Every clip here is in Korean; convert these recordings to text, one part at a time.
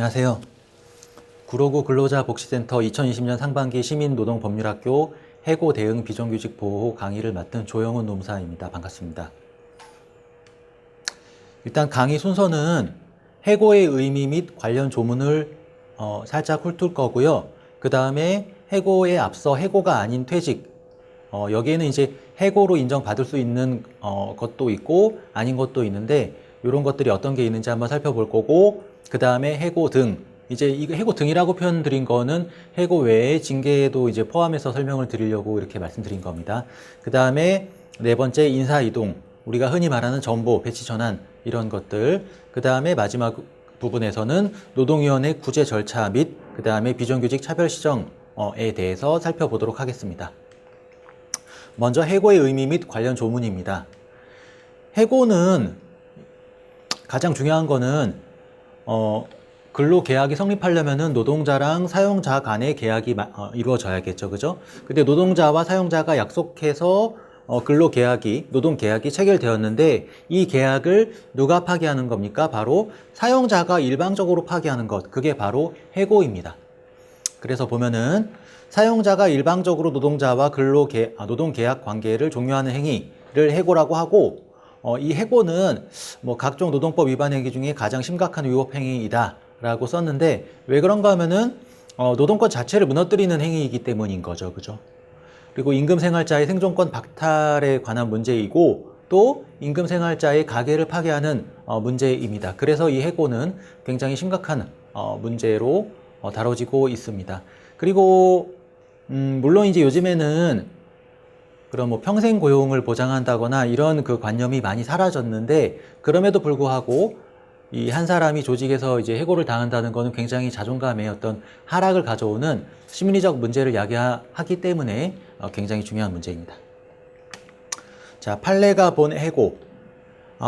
안녕하세요. 구로구 근로자복지센터 2020년 상반기 시민노동법률학교 해고 대응 비정규직 보호 강의를 맡은 조영훈 노무사입니다. 반갑습니다. 일단 강의 순서는 해고의 의미 및 관련 조문을 살짝 훑을 거고요. 그 다음에 해고에 앞서 해고가 아닌 퇴직, 여기에는 이제 해고로 인정받을 수 있는 것도 있고 아닌 것도 있는데 이런 것들이 어떤 게 있는지 한번 살펴볼 거고, 그 다음에 해고 등, 이제 이거 해고 등이라고 표현 드린 거는 해고 외에 징계도 이제 포함해서 설명을 드리려고 이렇게 말씀드린 겁니다. 그 다음에 네 번째 인사 이동, 우리가 흔히 말하는 전보, 배치 전환 이런 것들. 그 다음에 마지막 부분에서는 노동위원회 구제 절차 및 그 다음에 비정규직 차별 시정에 대해서 살펴보도록 하겠습니다. 먼저 해고의 의미 및 관련 조문입니다. 해고는 가장 중요한 거는 근로계약이 성립하려면은 노동자랑 사용자 간의 계약이 이루어져야겠죠, 그죠? 근데 노동자와 사용자가 약속해서 근로계약이, 노동계약이 체결되었는데 이 계약을 누가 파기하는 겁니까? 바로 사용자가 일방적으로 파기하는 것, 그게 바로 해고입니다. 그래서 보면은 사용자가 일방적으로 노동자와 노동계약 관계를 종료하는 행위를 해고라고 하고, 이 해고는 뭐 각종 노동법 위반 행위 중에 가장 심각한 위법 행위이다 라고 썼는데, 왜 그런가 하면은 노동권 자체를 무너뜨리는 행위이기 때문인 거죠, 그죠? 그리고 임금생활자의 생존권 박탈에 관한 문제이고, 또 임금생활자의 가계를 파괴하는 문제입니다. 그래서 이 해고는 굉장히 심각한 문제로 다뤄지고 있습니다. 그리고 물론 이제 요즘에는 그런 뭐 평생 고용을 보장한다거나 이런 그 관념이 많이 사라졌는데, 그럼에도 불구하고 이 한 사람이 조직에서 이제 해고를 당한다는 거는 굉장히 자존감의 어떤 하락을 가져오는 심리적 문제를 야기하기 때문에 굉장히 중요한 문제입니다. 자, 판례가 본 해고.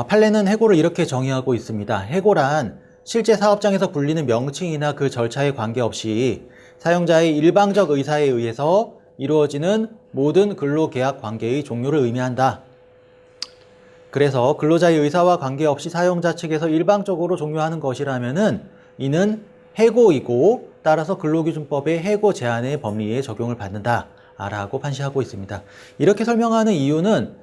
판례는 해고를 이렇게 정의하고 있습니다. 해고란 실제 사업장에서 불리는 명칭이나 그 절차에 관계없이 사용자의 일방적 의사에 의해서 이루어지는 모든 근로계약 관계의 종료를 의미한다. 그래서 근로자의 의사와 관계없이 사용자 측에서 일방적으로 종료하는 것이라면은 이는 해고이고, 따라서 근로기준법의 해고 제한의 법리에 적용을 받는다 라고 판시하고 있습니다. 이렇게 설명하는 이유는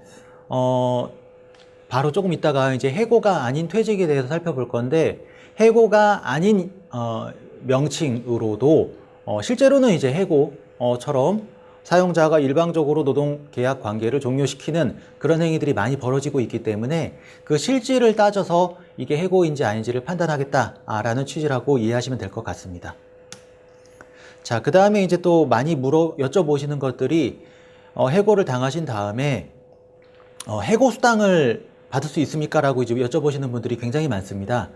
바로 조금 있다가 이제 해고가 아닌 퇴직에 대해서 살펴볼 건데, 해고가 아닌 명칭으로도 실제로는 이제 해고처럼 사용자가 일방적으로 노동계약 관계를 종료시키는 그런 행위들이 많이 벌어지고 있기 때문에 그 실질을 따져서 이게 해고인지 아닌지를 판단하겠다라는 취지라고 이해하시면 될 것 같습니다. 자, 그 다음에 이제 또 많이 여쭤보시는 것들이 해고를 당하신 다음에 해고 수당을 받을 수 있습니까? 라고 이제 여쭤보시는 분들이 굉장히 많습니다.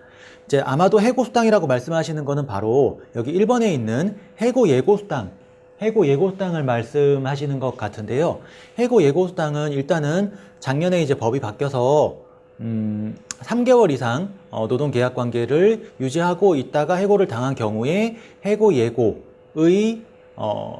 이제 아마도 해고 수당이라고 말씀하시는 거는 바로 여기 1번에 있는 해고 예고 수당을 말씀하시는 것 같은데요. 해고 예고 수당은 일단은 작년에 이제 법이 바뀌어서 3개월 이상 노동계약 관계를 유지하고 있다가 해고를 당한 경우에 해고 예고의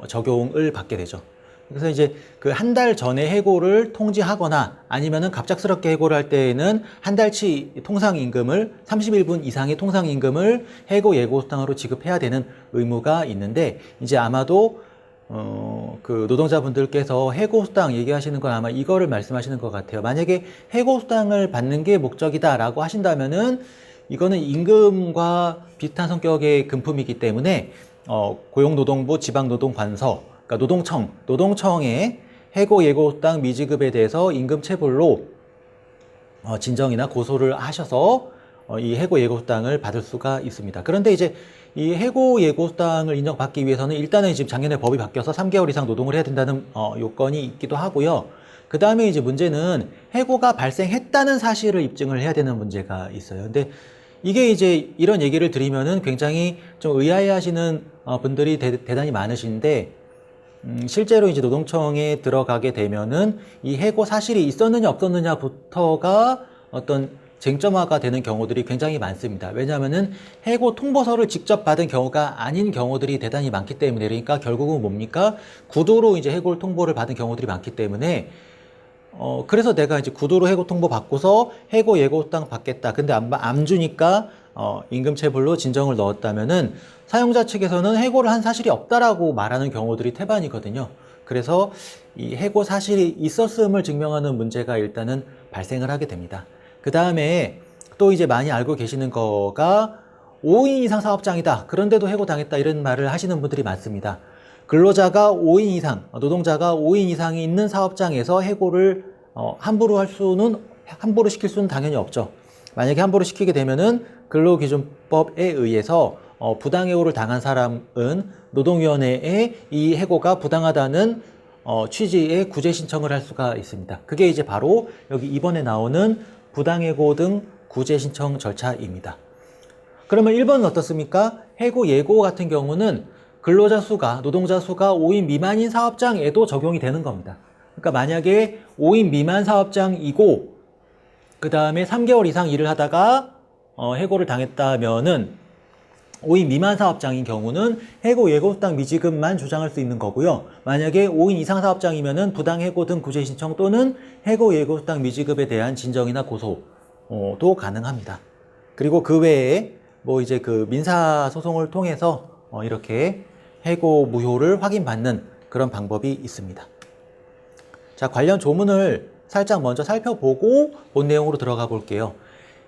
적용을 받게 되죠. 그래서 이제 그 한 달 전에 해고를 통지하거나 아니면은 갑작스럽게 해고를 할 때에는 한 달치 통상임금을 31분 이상의 통상임금을 해고 예고 수당으로 지급해야 되는 의무가 있는데, 이제 아마도 그 노동자분들께서 해고 수당 얘기하시는 건 아마 이거를 말씀하시는 것 같아요. 만약에 해고 수당을 받는 게 목적이다라고 하신다면은 이거는 임금과 비슷한 성격의 금품이기 때문에 고용노동부 지방노동관서, 그러니까 노동청에 해고 예고 수당 미지급에 대해서 임금 체불로 진정이나 고소를 하셔서 이 해고 예고 수당을 받을 수가 있습니다. 그런데 이제 이 해고 예고 수당을 인정받기 위해서는 일단은 지금 작년에 법이 바뀌어서 3개월 이상 노동을 해야 된다는 요건이 있기도 하고요. 그 다음에 이제 문제는 해고가 발생했다는 사실을 입증을 해야 되는 문제가 있어요. 근데 이게 이제 이런 얘기를 드리면은 굉장히 좀 의아해 하시는 분들이 대단히 많으신데, 실제로 이제 노동청에 들어가게 되면은 이 해고 사실이 있었느냐 없었느냐부터가 어떤 쟁점화가 되는 경우들이 굉장히 많습니다. 왜냐하면은 해고 통보서를 직접 받은 경우가 아닌 경우들이 대단히 많기 때문에, 그러니까 결국은 뭡니까? 구도로 이제 해고 통보를 받은 경우들이 많기 때문에 그래서 내가 이제 구도로 해고 통보 받고서 해고 예고 수당 받겠다. 근데 안 주니까 임금체불로 진정을 넣었다면은 사용자 측에서는 해고를 한 사실이 없다라고 말하는 경우들이 태반이거든요. 그래서 이 해고 사실이 있었음을 증명하는 문제가 일단은 발생을 하게 됩니다. 그 다음에 또 이제 많이 알고 계시는 거가 5인 이상 사업장이다. 그런데도 해고당했다. 이런 말을 하시는 분들이 많습니다. 근로자가 5인 이상, 노동자가 5인 이상이 있는 사업장에서 해고를 함부로 시킬 수는 당연히 없죠. 만약에 함부로 시키게 되면은 근로기준법에 의해서 부당해고를 당한 사람은 노동위원회에 이 해고가 부당하다는 취지의 구제 신청을 할 수가 있습니다. 그게 이제 바로 여기 이번에 나오는 부당해고 등 구제 신청 절차입니다. 그러면 1번은 어떻습니까? 해고 예고 같은 경우는 근로자 수가, 노동자 수가 5인 미만인 사업장에도 적용이 되는 겁니다. 그러니까 만약에 5인 미만 사업장이고 그 다음에 3개월 이상 일을 하다가 해고를 당했다면은 5인 미만 사업장인 경우는 해고 예고 수당 미지급만 주장할 수 있는 거고요. 만약에 5인 이상 사업장이면은 부당해고 등 구제 신청 또는 해고 예고 수당 미지급에 대한 진정이나 고소도 가능합니다. 그리고 그 외에 뭐 이제 그 민사 소송을 통해서 이렇게 해고 무효를 확인받는 그런 방법이 있습니다. 자, 관련 조문을 살짝 먼저 살펴보고 본 내용으로 들어가 볼게요.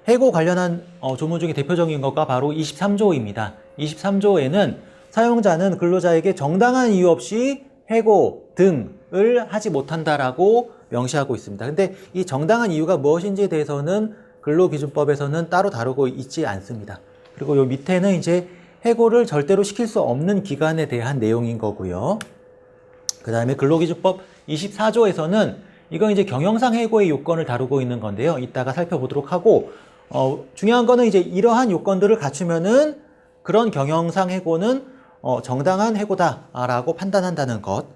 해고 관련한 조문 중에 대표적인 것가 바로 23조입니다. 23조에는 사용자는 근로자에게 정당한 이유 없이 해고 등을 하지 못한다라고 명시하고 있습니다. 근데 이 정당한 이유가 무엇인지에 대해서는 근로기준법에서는 따로 다루고 있지 않습니다. 그리고 요 밑에는 이제 해고를 절대로 시킬 수 없는 기간에 대한 내용인 거고요. 그 다음에 근로기준법 24조에서는 이건 이제 경영상 해고의 요건을 다루고 있는 건데요. 이따가 살펴보도록 하고, 중요한 거는 이제 이러한 요건들을 갖추면은 그런 경영상 해고는 정당한 해고다라고 판단한다는 것.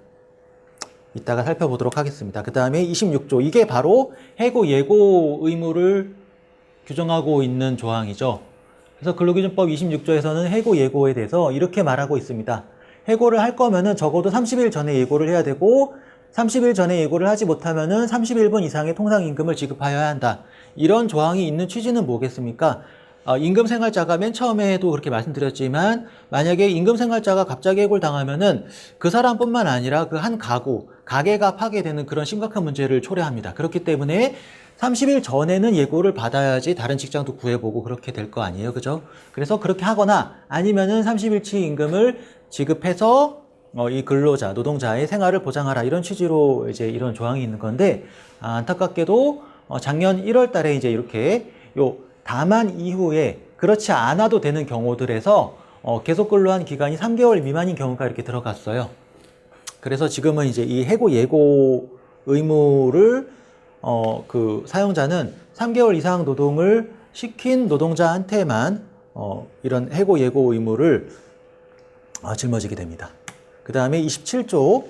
이따가 살펴보도록 하겠습니다. 그 다음에 26조. 이게 바로 해고 예고 의무를 규정하고 있는 조항이죠. 그래서 근로기준법 26조에서는 해고 예고에 대해서 이렇게 말하고 있습니다. 해고를 할 거면은 적어도 30일 전에 예고를 해야 되고 30일 전에 예고를 하지 못하면은 31분 이상의 통상임금을 지급하여야 한다. 이런 조항이 있는 취지는 뭐겠습니까? 임금생활자가 맨 처음에도 그렇게 말씀드렸지만 만약에 임금생활자가 갑자기 해고를 당하면은 그 사람뿐만 아니라 그 한 가게가 파괴되는 그런 심각한 문제를 초래합니다. 그렇기 때문에 30일 전에는 예고를 받아야지 다른 직장도 구해보고 그렇게 될 거 아니에요. 그죠? 그래서 그렇게 하거나 아니면은 30일치 임금을 지급해서 이 근로자, 노동자의 생활을 보장하라 이런 취지로 이제 이런 조항이 있는 건데 안타깝게도 작년 1월 달에 이제 이렇게 다만 이후에 그렇지 않아도 되는 경우들에서 계속 근로한 기간이 3개월 미만인 경우가 이렇게 들어갔어요. 그래서 지금은 이제 이 해고 예고 의무를 그 사용자는 3개월 이상 노동을 시킨 노동자한테만 이런 해고 예고 의무를 짊어지게 됩니다. 그 다음에 27조,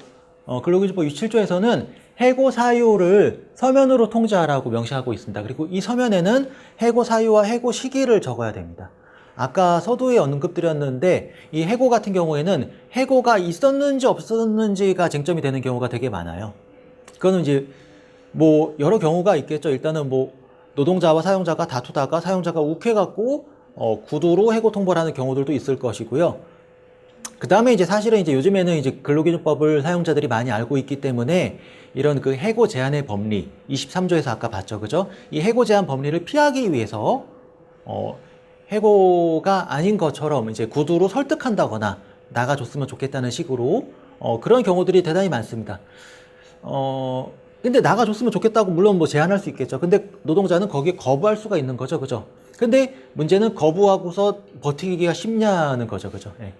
근로기준법 27조에서는 해고 사유를 서면으로 통지하라고 명시하고 있습니다. 그리고 이 서면에는 해고 사유와 해고 시기를 적어야 됩니다. 아까 서두에 언급드렸는데 이 해고 같은 경우에는 해고가 있었는지 없었는지가 쟁점이 되는 경우가 되게 많아요. 그거는 이제 뭐 여러 경우가 있겠죠. 일단은 뭐 노동자와 사용자가 다투다가 사용자가 욱해갖고 구두로 해고 통보를 하는 경우들도 있을 것이고요. 그 다음에 이제 사실은 이제 요즘에는 이제 근로기준법을 사용자들이 많이 알고 있기 때문에 이런 그 해고 제한의 법리 23조에서 아까 봤죠, 그죠? 이 해고 제한 법리를 피하기 위해서 해고가 아닌 것처럼 이제 구두로 설득한다거나 나가줬으면 좋겠다는 식으로 그런 경우들이 대단히 많습니다. 근데 나가줬으면 좋겠다고 물론 뭐 제안할 수 있겠죠. 근데 노동자는 거기에 거부할 수가 있는 거죠, 그죠? 근데 문제는 거부하고서 버티기가 쉽냐는 거죠, 그죠? 예.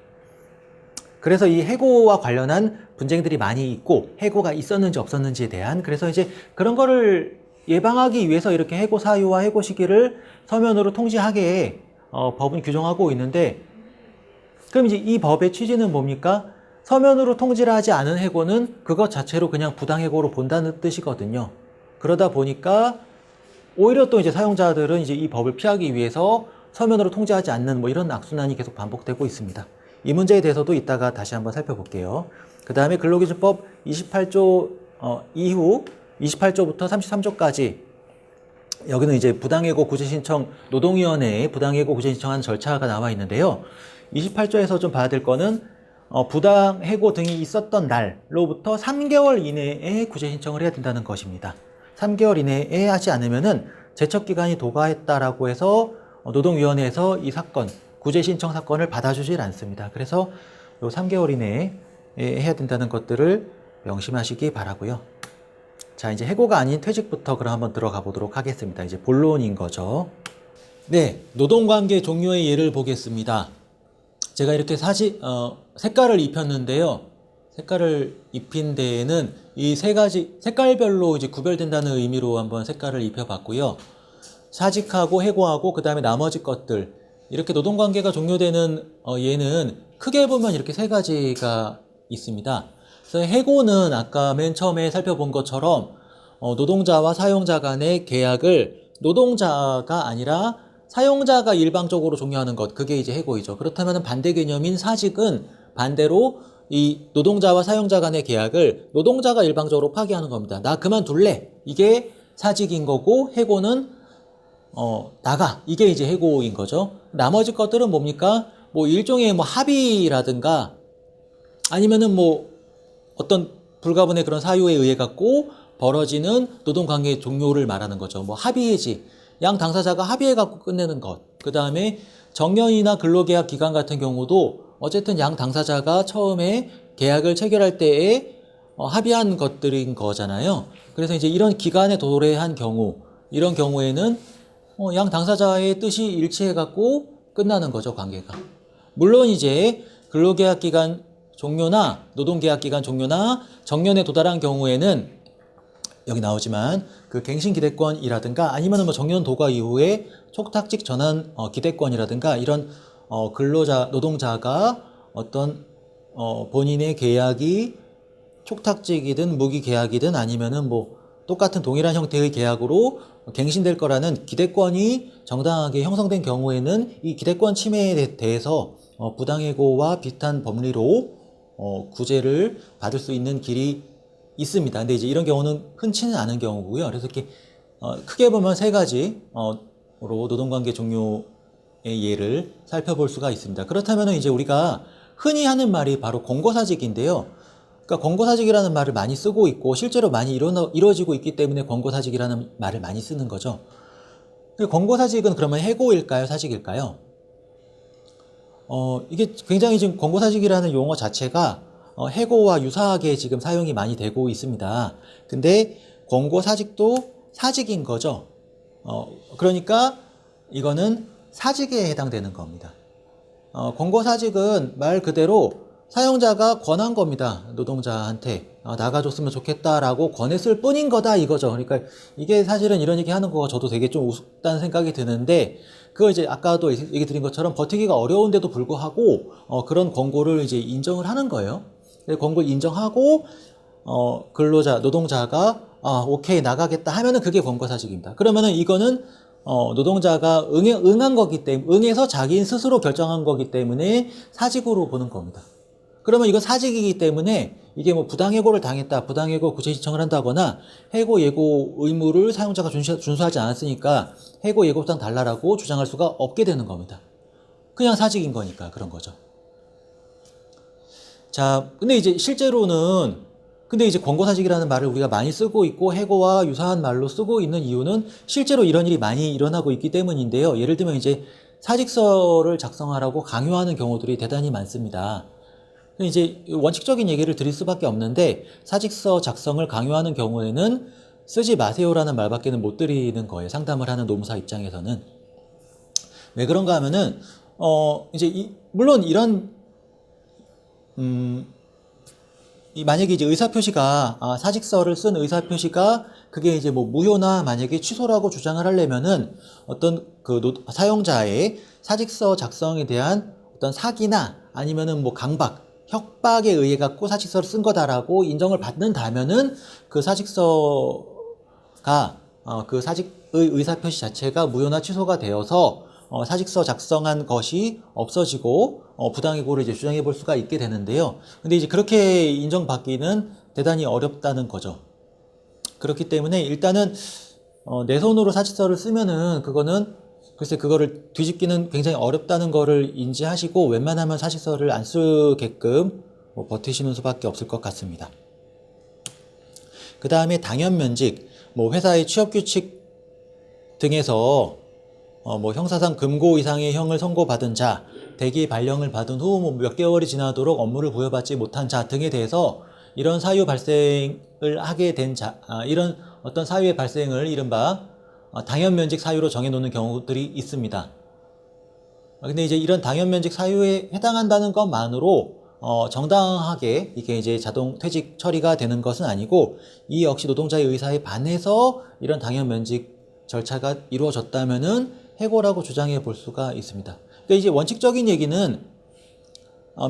그래서 이 해고와 관련한 분쟁들이 많이 있고 해고가 있었는지 없었는지에 대한 그래서 이제 그런 거를 예방하기 위해서 이렇게 해고 사유와 해고 시기를 서면으로 통지하게 법은 규정하고 있는데 그럼 이제 이 법의 취지는 뭡니까? 서면으로 통지를 하지 않은 해고는 그것 자체로 그냥 부당해고로 본다는 뜻이거든요. 그러다 보니까 오히려 또 이제 사용자들은 이제 이 법을 피하기 위해서 서면으로 통지하지 않는 뭐 이런 악순환이 계속 반복되고 있습니다. 이 문제에 대해서도 이따가 다시 한번 살펴볼게요. 그 다음에 근로기준법 28조 이후 28조부터 33조까지 여기는 이제 부당해고 구제신청 노동위원회에 부당해고 구제 신청하는 절차가 나와 있는데요. 28조에서 좀 봐야 될 거는 부당해고 등이 있었던 날로부터 3개월 이내에 구제 신청을 해야 된다는 것입니다. 3개월 이내에 하지 않으면은 제척기간이 도과했다라고 해서 노동위원회에서 이 사건, 구제 신청 사건을 받아주질 않습니다. 그래서 요 3개월 이내에 해야 된다는 것들을 명심하시기 바라고요. 자, 이제 해고가 아닌 퇴직부터 그럼 한번 들어가 보도록 하겠습니다. 이제 본론인 거죠. 네, 노동관계 종료의 예를 보겠습니다. 제가 이렇게 색깔을 입혔는데요. 색깔을 입힌 데에는 이 세 가지 색깔별로 이제 구별된다는 의미로 한번 색깔을 입혀봤고요. 사직하고 해고하고 그 다음에 나머지 것들, 이렇게 노동관계가 종료되는 예는 크게 보면 이렇게 세 가지가 있습니다. 그래서 해고는 아까 맨 처음에 살펴본 것처럼 노동자와 사용자 간의 계약을 노동자가 아니라 사용자가 일방적으로 종료하는 것, 그게 이제 해고이죠. 그렇다면 반대 개념인 사직은 반대로 이 노동자와 사용자 간의 계약을 노동자가 일방적으로 파기하는 겁니다. 나 그만둘래. 이게 사직인 거고, 해고는 나가. 이게 이제 해고인 거죠. 나머지 것들은 뭡니까? 뭐 일종의 뭐 합의라든가 아니면은 뭐 어떤 불가분의 그런 사유에 의해 갖고 벌어지는 노동관계 종료를 말하는 거죠. 뭐 합의해지. 양 당사자가 합의해 갖고 끝내는 것. 그 다음에 정년이나 근로계약 기간 같은 경우도 어쨌든 양 당사자가 처음에 계약을 체결할 때에 합의한 것들인 거잖아요. 그래서 이제 이런 기간에 도래한 경우, 이런 경우에는 양 당사자의 뜻이 일치해 갖고 끝나는 거죠, 관계가. 물론 이제 근로계약 기간 종료나 노동계약 기간 종료나 정년에 도달한 경우에는 여기 나오지만 그 갱신 기대권이라든가 아니면 뭐 정년 도과 이후에 촉탁직 전환 기대권이라든가 이런 노동자가 어떤 본인의 계약이 촉탁직이든 무기계약이든 아니면은 뭐 똑같은 동일한 형태의 계약으로 갱신될 거라는 기대권이 정당하게 형성된 경우에는 이 기대권 침해에 대해서 부당해고와 비슷한 법리로 구제를 받을 수 있는 길이 있습니다. 근데 이제 이런 경우는 흔치는 않은 경우고요. 그래서 이렇게 크게 보면 세 가지로 노동관계 종료의 예를 살펴볼 수가 있습니다. 그렇다면 이제 우리가 흔히 하는 말이 바로 권고사직인데요. 그러니까 권고사직이라는 말을 많이 쓰고 있고 실제로 많이 이루어지고 있기 때문에 권고사직이라는 말을 많이 쓰는 거죠. 권고사직은 그러면 해고일까요? 사직일까요? 이게 굉장히 지금 권고사직이라는 용어 자체가 해고와 유사하게 지금 사용이 많이 되고 있습니다. 근데 권고사직도 사직인 거죠. 그러니까 이거는 사직에 해당되는 겁니다. 권고사직은 말 그대로 사용자가 권한 겁니다. 노동자한테 나가줬으면 좋겠다라고 권했을 뿐인 거다 이거죠. 그러니까 이게 사실은 이런 얘기 하는 거가 저도 되게 좀 우습다는 생각이 드는데 그거 이제 아까도 얘기 드린 것처럼 버티기가 어려운데도 불구하고 그런 권고를 이제 인정을 하는 거예요. 권고를 인정하고 노동자가 오케이 나가겠다 하면은 그게 권고사직입니다. 그러면은 이거는 노동자가 응한 거기 때문에 응해서 자기 스스로 결정한 거기 때문에 사직으로 보는 겁니다. 그러면 이건 사직이기 때문에 이게 뭐 부당해고를 당했다, 부당해고 구제 신청을 한다거나 해고 예고 의무를 사용자가 준수하지 않았으니까 해고 예고상 달라라고 주장할 수가 없게 되는 겁니다. 그냥 사직인 거니까 그런 거죠. 자, 근데 이제 실제로는 이제 권고사직이라는 말을 우리가 많이 쓰고 있고 해고와 유사한 말로 쓰고 있는 이유는 실제로 이런 일이 많이 일어나고 있기 때문인데요. 예를 들면 이제 사직서를 작성하라고 강요하는 경우들이 대단히 많습니다. 이제 원칙적인 얘기를 드릴 수밖에 없는데 사직서 작성을 강요하는 경우에는 쓰지 마세요라는 말밖에는 못 드리는 거예요. 상담을 하는 노무사 입장에서는. 왜 그런가 하면은 물론 이런 만약에 이제 의사표시가 사직서를 쓴 의사표시가 그게 이제 뭐 무효나 만약에 취소라고 주장을 하려면은 어떤 사용자의 사직서 작성에 대한 어떤 사기나 아니면은 뭐 강박 협박에 의해 갖고 사직서를 쓴 거다라고 인정을 받는다면은 그 사직서가 그 사직의 의사표시 자체가 무효나 취소가 되어서 사직서 작성한 것이 없어지고 부당해고를 이제 주장해 볼 수가 있게 되는데요. 근데 이제 그렇게 인정받기는 대단히 어렵다는 거죠. 그렇기 때문에 일단은 내 손으로 사직서를 쓰면은 그거는 글쎄 그거를 뒤집기는 굉장히 어렵다는 거를 인지하시고 웬만하면 사직서를 안 쓰게끔 뭐 버티시는 수밖에 없을 것 같습니다. 그 다음에 당연면직, 뭐 회사의 취업규칙 등에서 뭐 형사상 금고 이상의 형을 선고받은 자, 대기 발령을 받은 후 뭐 몇 개월이 지나도록 업무를 부여받지 못한 자 등에 대해서 이런 사유 발생을 하게 된 자, 이런 어떤 사유의 발생을 이른바 당연면직 사유로 정해놓는 경우들이 있습니다. 근데 이제 이런 당연면직 사유에 해당한다는 것만으로 정당하게 이게 이제 자동 퇴직 처리가 되는 것은 아니고 이 역시 노동자의 의사에 반해서 이런 당연면직 절차가 이루어졌다면은 해고라고 주장해 볼 수가 있습니다. 그러니까 이제 원칙적인 얘기는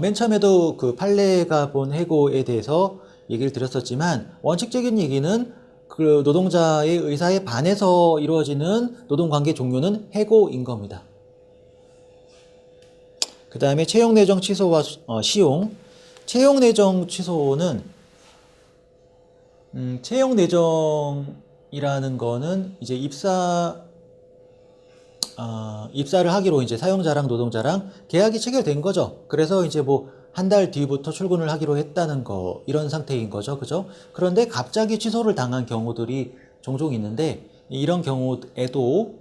맨 처음에도 그 판례가 본 해고에 대해서 얘기를 드렸었지만 원칙적인 얘기는 그 노동자의 의사에 반해서 이루어지는 노동관계 종료는 해고인 겁니다. 그 다음에 채용내정 취소와 시용. 채용내정 취소는 채용내정이라는 거는 이제 입사를 하기로 이제 사용자랑 노동자랑 계약이 체결된 거죠. 그래서 이제 뭐 한 달 뒤부터 출근을 하기로 했다는 거, 이런 상태인 거죠. 그죠? 그런데 갑자기 취소를 당한 경우들이 종종 있는데 이런 경우에도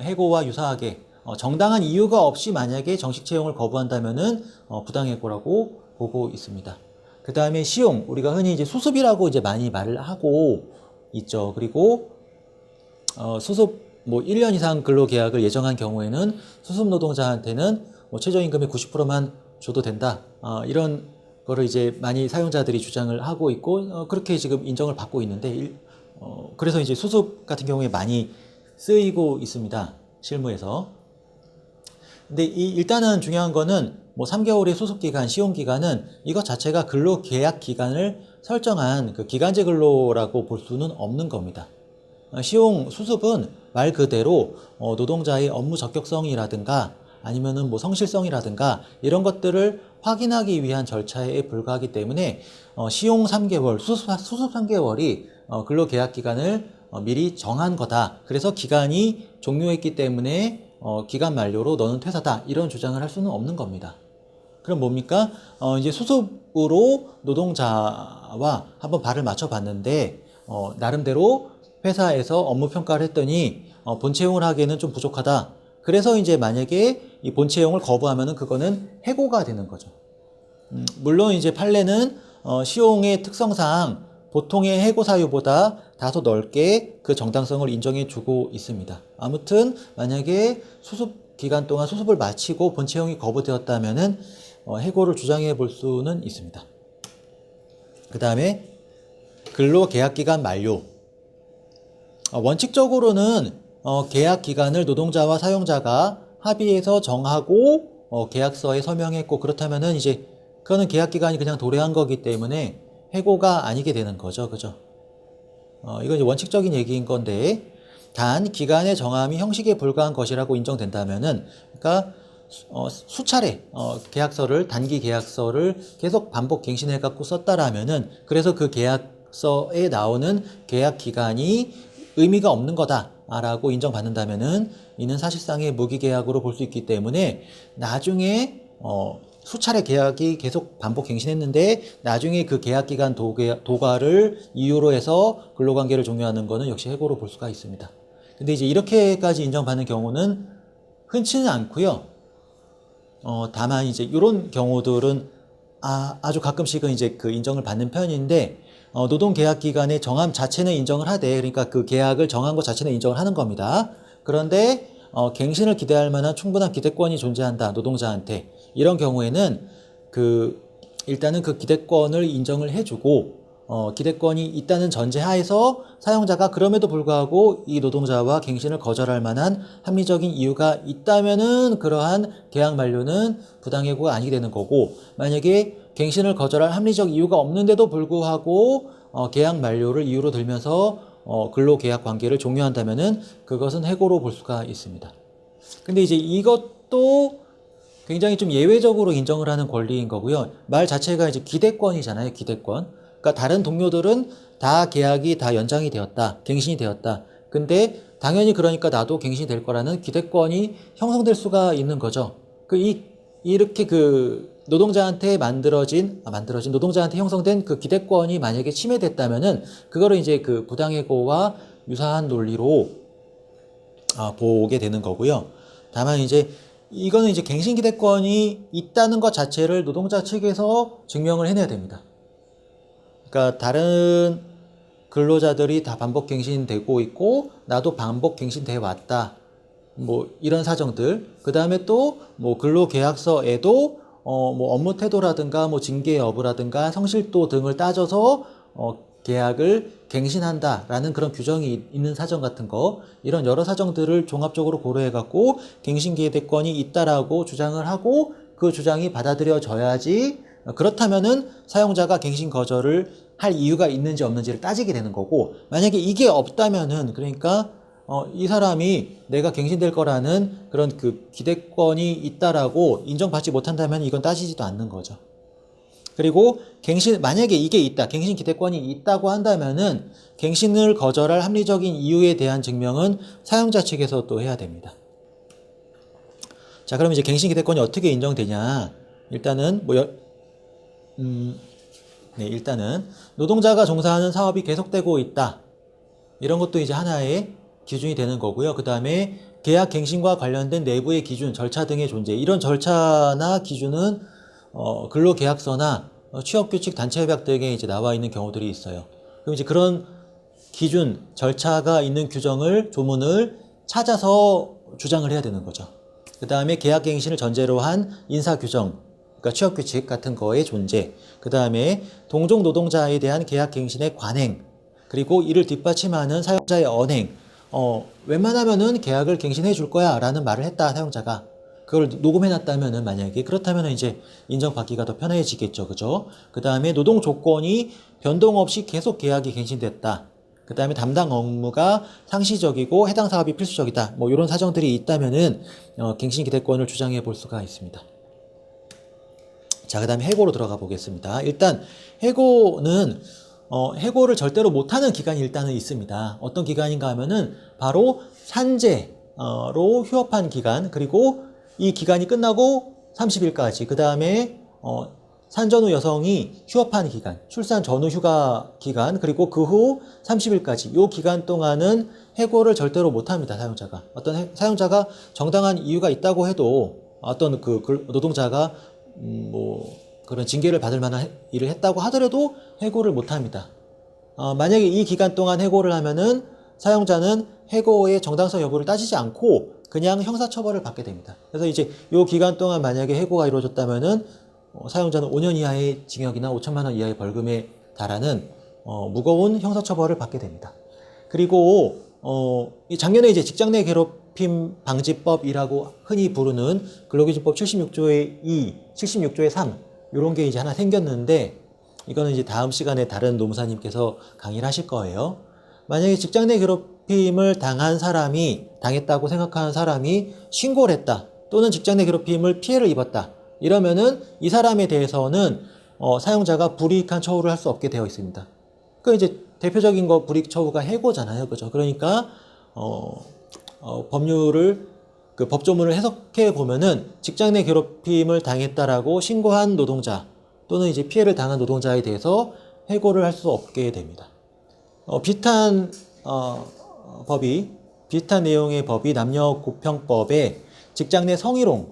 해고와 유사하게 정당한 이유가 없이 만약에 정식 채용을 거부한다면은 부당해고라고 보고 있습니다. 그 다음에 시용, 우리가 흔히 이제 수습이라고 이제 많이 말을 하고 있죠. 그리고 수습 뭐 1년 이상 근로계약을 예정한 경우에는 수습 노동자한테는 뭐 최저임금의 90%만 줘도 된다. 이런 거를 이제 많이 사용자들이 주장을 하고 있고 그렇게 지금 인정을 받고 있는데 그래서 이제 수습 같은 경우에 많이 쓰이고 있습니다. 실무에서. 근데 일단은 중요한 거는 뭐 3개월의 수습기간, 시용기간은 이것 자체가 근로계약 기간을 설정한 그 기간제 근로라고 볼 수는 없는 겁니다. 시용, 수습은 말 그대로 노동자의 업무 적격성이라든가 아니면은 뭐 성실성이라든가 이런 것들을 확인하기 위한 절차에 불과하기 때문에 시용 3개월, 수습 3개월이 근로계약 기간을 미리 정한 거다. 그래서 기간이 종료했기 때문에 기간 만료로 너는 퇴사다. 이런 주장을 할 수는 없는 겁니다. 그럼 뭡니까? 이제 수습으로 노동자와 한번 발을 맞춰봤는데 나름대로 회사에서 업무 평가를 했더니 본채용을 하기에는 좀 부족하다. 그래서 이제 만약에 이 본채용을 거부하면은 그거는 해고가 되는 거죠. 물론 이제 판례는 시용의 특성상 보통의 해고 사유보다 다소 넓게 그 정당성을 인정해 주고 있습니다. 아무튼 만약에 수습 기간 동안 수습을 마치고 본채용이 거부되었다면은 해고를 주장해 볼 수는 있습니다. 그 다음에 근로계약기간 만료. 원칙적으로는 계약 기간을 노동자와 사용자가 합의해서 정하고 계약서에 서명했고 그렇다면은 이제 그거는 계약 기간이 그냥 도래한 거기 때문에 해고가 아니게 되는 거죠. 그죠? 이건 이제 원칙적인 얘기인 건데 단 기간의 정함이 형식에 불과한 것이라고 인정된다면은 그러니까 수차례 계약서를 단기 계약서를 계속 반복 갱신해 갖고 썼다라면은 그래서 그 계약서에 나오는 계약 기간이 의미가 없는 거다라고 인정받는다면은 이는 사실상의 무기계약으로 볼 수 있기 때문에 나중에 수차례 계약이 계속 반복 갱신했는데 나중에 그 계약기간 도과를 이유로 해서 근로관계를 종료하는 것은 역시 해고로 볼 수가 있습니다. 근데 이제 이렇게까지 인정받는 경우는 흔치는 않고요. 다만 이제 이런 경우들은 아주 가끔씩은 이제 그 인정을 받는 편인데 노동계약 기간의 정함 자체는 인정을 하되 그러니까 그 계약을 정한 것 자체는 인정을 하는 겁니다. 그런데 갱신을 기대할 만한 충분한 기대권이 존재한다 노동자한테 이런 경우에는 일단은 그 기대권을 인정을 해주고 기대권이 있다는 전제하에서 사용자가 그럼에도 불구하고 이 노동자와 갱신을 거절할 만한 합리적인 이유가 있다면은 그러한 계약 만료는 부당해고가 아니게 되는 거고 만약에 갱신을 거절할 합리적 이유가 없는데도 불구하고 계약 만료를 이유로 들면서 근로계약 관계를 종료한다면은 그것은 해고로 볼 수가 있습니다. 근데 이제 이것도 굉장히 좀 예외적으로 인정을 하는 권리인 거고요. 말 자체가 이제 기대권이잖아요. 기대권. 그러니까 다른 동료들은 다 계약이 다 연장이 되었다. 갱신이 되었다. 근데 당연히 그러니까 나도 갱신이 될 거라는 기대권이 형성될 수가 있는 거죠. 이렇게 노동자한테 노동자한테 형성된 그 기대권이 만약에 침해됐다면은 그거를 이제 그 부당해고와 유사한 논리로 보게 되는 거고요. 다만 이제 이거는 이제 갱신 기대권이 있다는 것 자체를 노동자 측에서 증명을 해내야 됩니다. 그러니까 다른 근로자들이 다 반복 갱신되고 있고 나도 반복 갱신돼 왔다. 뭐 이런 사정들. 그다음에 또 뭐 근로계약서에도 뭐 업무 태도라든가 뭐 징계 여부라든가 성실도 등을 따져서 계약을 갱신한다라는 그런 규정이 있는 사정 같은 거, 이런 여러 사정들을 종합적으로 고려해 갖고 갱신 기대권이 있다라고 주장을 하고 그 주장이 받아들여져야지, 그렇다면은 사용자가 갱신 거절을 할 이유가 있는지 없는지를 따지게 되는 거고, 만약에 이게 없다면은, 그러니까 이 사람이 내가 갱신될 거라는 그런 그 기대권이 있다라고 인정받지 못한다면 이건 따지지도 않는 거죠. 그리고 만약에 이게 있다, 갱신 기대권이 있다고 한다면은 갱신을 거절할 합리적인 이유에 대한 증명은 사용자 측에서 또 해야 됩니다. 자, 그럼 이제 갱신 기대권이 어떻게 인정되냐? 일단은 일단은 노동자가 종사하는 사업이 계속되고 있다. 이런 것도 이제 하나의 기준이 되는 거고요. 그 다음에 계약 갱신과 관련된 내부의 기준, 절차 등의 존재. 이런 절차나 기준은 근로계약서나 취업규칙, 단체협약 등에 이제 나와 있는 경우들이 있어요. 그럼 이제 그런 기준, 절차가 있는 조문을 찾아서 주장을 해야 되는 거죠. 그 다음에 계약 갱신을 전제로 한 인사규정, 그러니까 취업규칙 같은 거의 존재. 그 다음에 동종 노동자에 대한 계약 갱신의 관행, 그리고 이를 뒷받침하는 사용자의 언행. 웬만하면은 계약을 갱신해 줄 거야 라는 말을 했다, 사용자가. 그걸 녹음해 놨다면은, 만약에 그렇다면은 이제 인정받기가 더 편해지겠죠. 그죠? 그 다음에 노동 조건이 변동 없이 계속 계약이 갱신됐다. 그 다음에 담당 업무가 상시적이고 해당 사업이 필수적이다. 뭐 이런 사정들이 있다면은 갱신 기대권을 주장해 볼 수가 있습니다. 자, 그 다음에 해고로 들어가 보겠습니다. 일단 해고는 해고를 절대로 못하는 기간이 일단은 있습니다. 어떤 기간인가 하면은 바로 산재로 휴업한 기간, 그리고 이 기간이 끝나고 30일까지, 그 다음에 산전 후 여성이 휴업한 기간, 출산 전후 휴가 기간, 그리고 그 후 30일까지 이 기간 동안은 해고를 절대로 못합니다. 사용자가. 사용자가 정당한 이유가 있다고 해도 어떤 노동자가 그런 징계를 받을 만한 일을 했다고 하더라도 해고를 못합니다. 만약에 이 기간 동안 해고를 하면은 사용자는 해고의 정당성 여부를 따지지 않고 그냥 형사처벌을 받게 됩니다. 그래서 이제 이 기간 동안 만약에 해고가 이루어졌다면은 사용자는 5년 이하의 징역이나 5천만 원 이하의 벌금에 달하는 무거운 형사처벌을 받게 됩니다. 그리고 작년에 이제 직장 내 괴롭힘 방지법이라고 흔히 부르는 근로기준법 76조의 2, 76조의 3 이런 게 이제 하나 생겼는데, 이거는 이제 다음 시간에 다른 노무사님께서 강의를 하실 거예요. 만약에 직장 내 괴롭힘을 당했다고 생각하는 사람이 신고를 했다, 또는 직장 내 괴롭힘을 피해를 입었다, 이러면은 이 사람에 대해서는 사용자가 불이익한 처우를 할 수 없게 되어 있습니다. 그 이제 대표적인 불이익 처우가 해고잖아요. 그죠? 그러니까 법률을 법조문을 해석해 보면은 직장 내 괴롭힘을 당했다라고 신고한 노동자 또는 이제 피해를 당한 노동자에 대해서 해고를 할 수 없게 됩니다. 비슷한 내용의 법이 남녀고평법에 직장 내 성희롱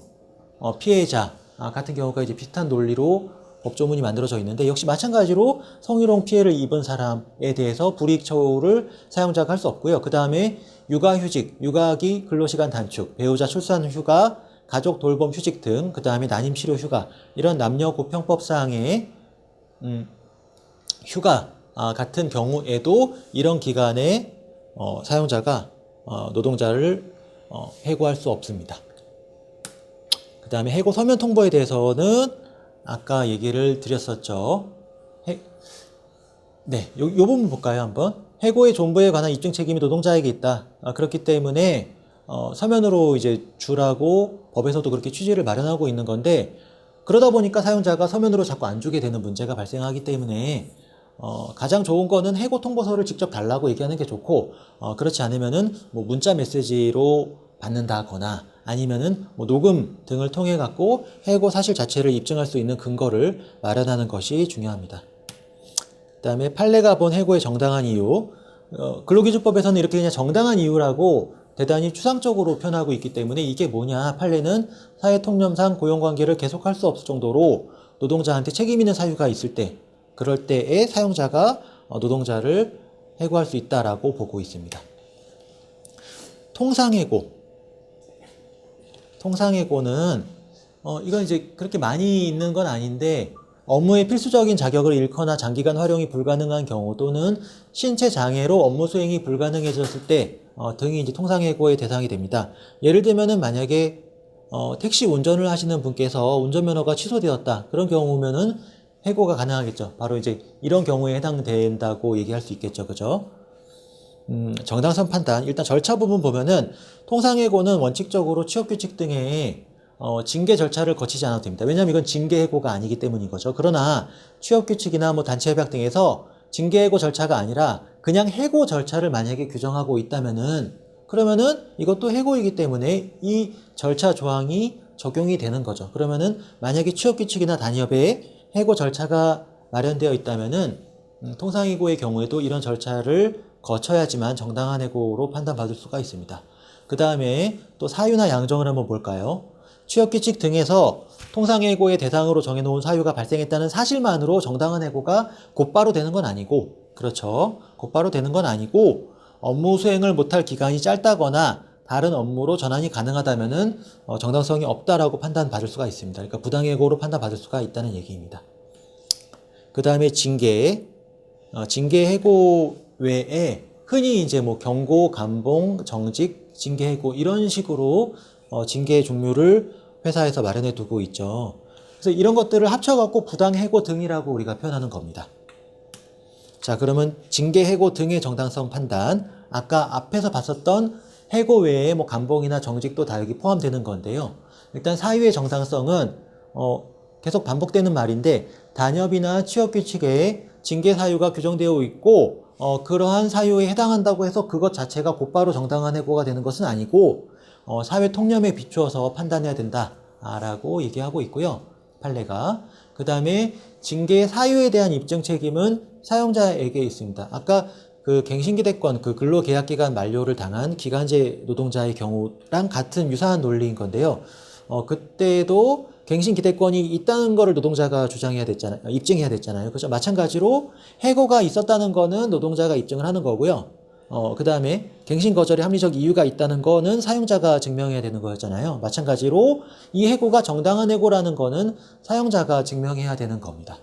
피해자 같은 경우가 이제 비슷한 논리로 법조문이 만들어져 있는데, 역시 마찬가지로 성희롱 피해를 입은 사람에 대해서 불이익 처우를 사용자가 할 수 없고요. 그 다음에 육아휴직, 육아기 근로시간 단축, 배우자 출산 휴가, 가족 돌봄 휴직 등, 그 다음에 난임 치료 휴가, 이런 남녀고평법상의 휴가 같은 경우에도 이런 기간에 사용자가 노동자를 해고할 수 없습니다. 그 다음에 해고 서면 통보에 대해서는 아까 얘기를 드렸었죠. 네, 요 부분 볼까요, 한번? 해고의 존부에 관한 입증 책임이 노동자에게 있다. 그렇기 때문에 서면으로 이제 주라고 법에서도 그렇게 취지를 마련하고 있는 건데, 그러다 보니까 사용자가 서면으로 자꾸 안 주게 되는 문제가 발생하기 때문에 가장 좋은 거는 해고 통보서를 직접 달라고 얘기하는 게 좋고, 그렇지 않으면은 뭐 문자 메시지로 받는다거나 아니면은 뭐 녹음 등을 통해 갖고 해고 사실 자체를 입증할 수 있는 근거를 마련하는 것이 중요합니다. 그다음에 판례가 본 해고의 정당한 이유. 근로기준법에서는 이렇게 그냥 정당한 이유라고 대단히 추상적으로 표현하고 있기 때문에 이게 뭐냐, 판례는 사회통념상 고용관계를 계속할 수 없을 정도로 노동자한테 책임 있는 사유가 있을 때, 그럴 때에 사용자가 노동자를 해고할 수 있다라고 보고 있습니다. 통상해고. 통상해고는 이건 이제 그렇게 많이 있는 건 아닌데, 업무의 필수적인 자격을 잃거나 장기간 활용이 불가능한 경우 또는 신체 장애로 업무 수행이 불가능해졌을 때 등이 이제 통상해고의 대상이 됩니다. 예를 들면은 만약에 택시 운전을 하시는 분께서 운전면허가 취소되었다, 그런 경우면은 해고가 가능하겠죠. 바로 이제 이런 경우에 해당된다고 얘기할 수 있겠죠, 그죠? 정당성 판단. 일단 절차 부분 보면은 통상해고는 원칙적으로 취업규칙 등의 징계 절차를 거치지 않아도 됩니다. 왜냐하면 이건 징계해고가 아니기 때문인 거죠. 그러나 취업규칙이나 뭐 단체협약 등에서 징계해고 절차가 아니라 그냥 해고 절차를 만약에 규정하고 있다면은, 그러면은 이것도 해고이기 때문에 이 절차 조항이 적용이 되는 거죠. 그러면은 만약에 취업규칙이나 단협에 해고 절차가 마련되어 있다면은 통상해고의 경우에도 이런 절차를 거쳐야지만 정당한 해고로 판단받을 수가 있습니다. 그 다음에 또 사유나 양정을 한번 볼까요? 취업규칙 등에서 통상해고의 대상으로 정해놓은 사유가 발생했다는 사실만으로 정당한 해고가 곧바로 되는 건 아니고, 그렇죠, 곧바로 되는 건 아니고, 업무 수행을 못할 기간이 짧다거나 다른 업무로 전환이 가능하다면은 정당성이 없다라고 판단받을 수가 있습니다. 그러니까 부당해고로 판단받을 수가 있다는 얘기입니다. 그 다음에 징계. 징계해고 외에 흔히 이제 뭐 경고, 감봉, 정직, 징계해고 이런 식으로 징계의 종류를 회사에서 마련해 두고 있죠. 그래서 이런 것들을 합쳐갖고 부당해고 등이라고 우리가 표현하는 겁니다. 자, 그러면 징계해고 등의 정당성 판단. 아까 앞에서 봤었던 해고 외에 뭐 감봉이나 정직도 다 여기 포함되는 건데요. 일단 사유의 정당성은 계속 반복되는 말인데, 단협이나 취업규칙에 징계 사유가 규정되어 있고 그러한 사유에 해당한다고 해서 그것 자체가 곧바로 정당한 해고가 되는 것은 아니고 사회 통념에 비추어서 판단해야 된다라고 얘기하고 있고요, 판례가. 그 다음에 징계 사유에 대한 입증 책임은 사용자에게 있습니다. 아까 그 갱신기대권, 그 근로계약기간 만료를 당한 기간제 노동자의 경우랑 같은 유사한 논리인 건데요. 그때도 갱신기대권이 있다는 거를 노동자가 주장해야 됐잖아요. 입증해야 됐잖아요. 그죠? 마찬가지로 해고가 있었다는 거는 노동자가 입증을 하는 거고요. 그 다음에 갱신 거절의 합리적 이유가 있다는 거는 사용자가 증명해야 되는 거였잖아요. 마찬가지로 이 해고가 정당한 해고라는 거는 사용자가 증명해야 되는 겁니다.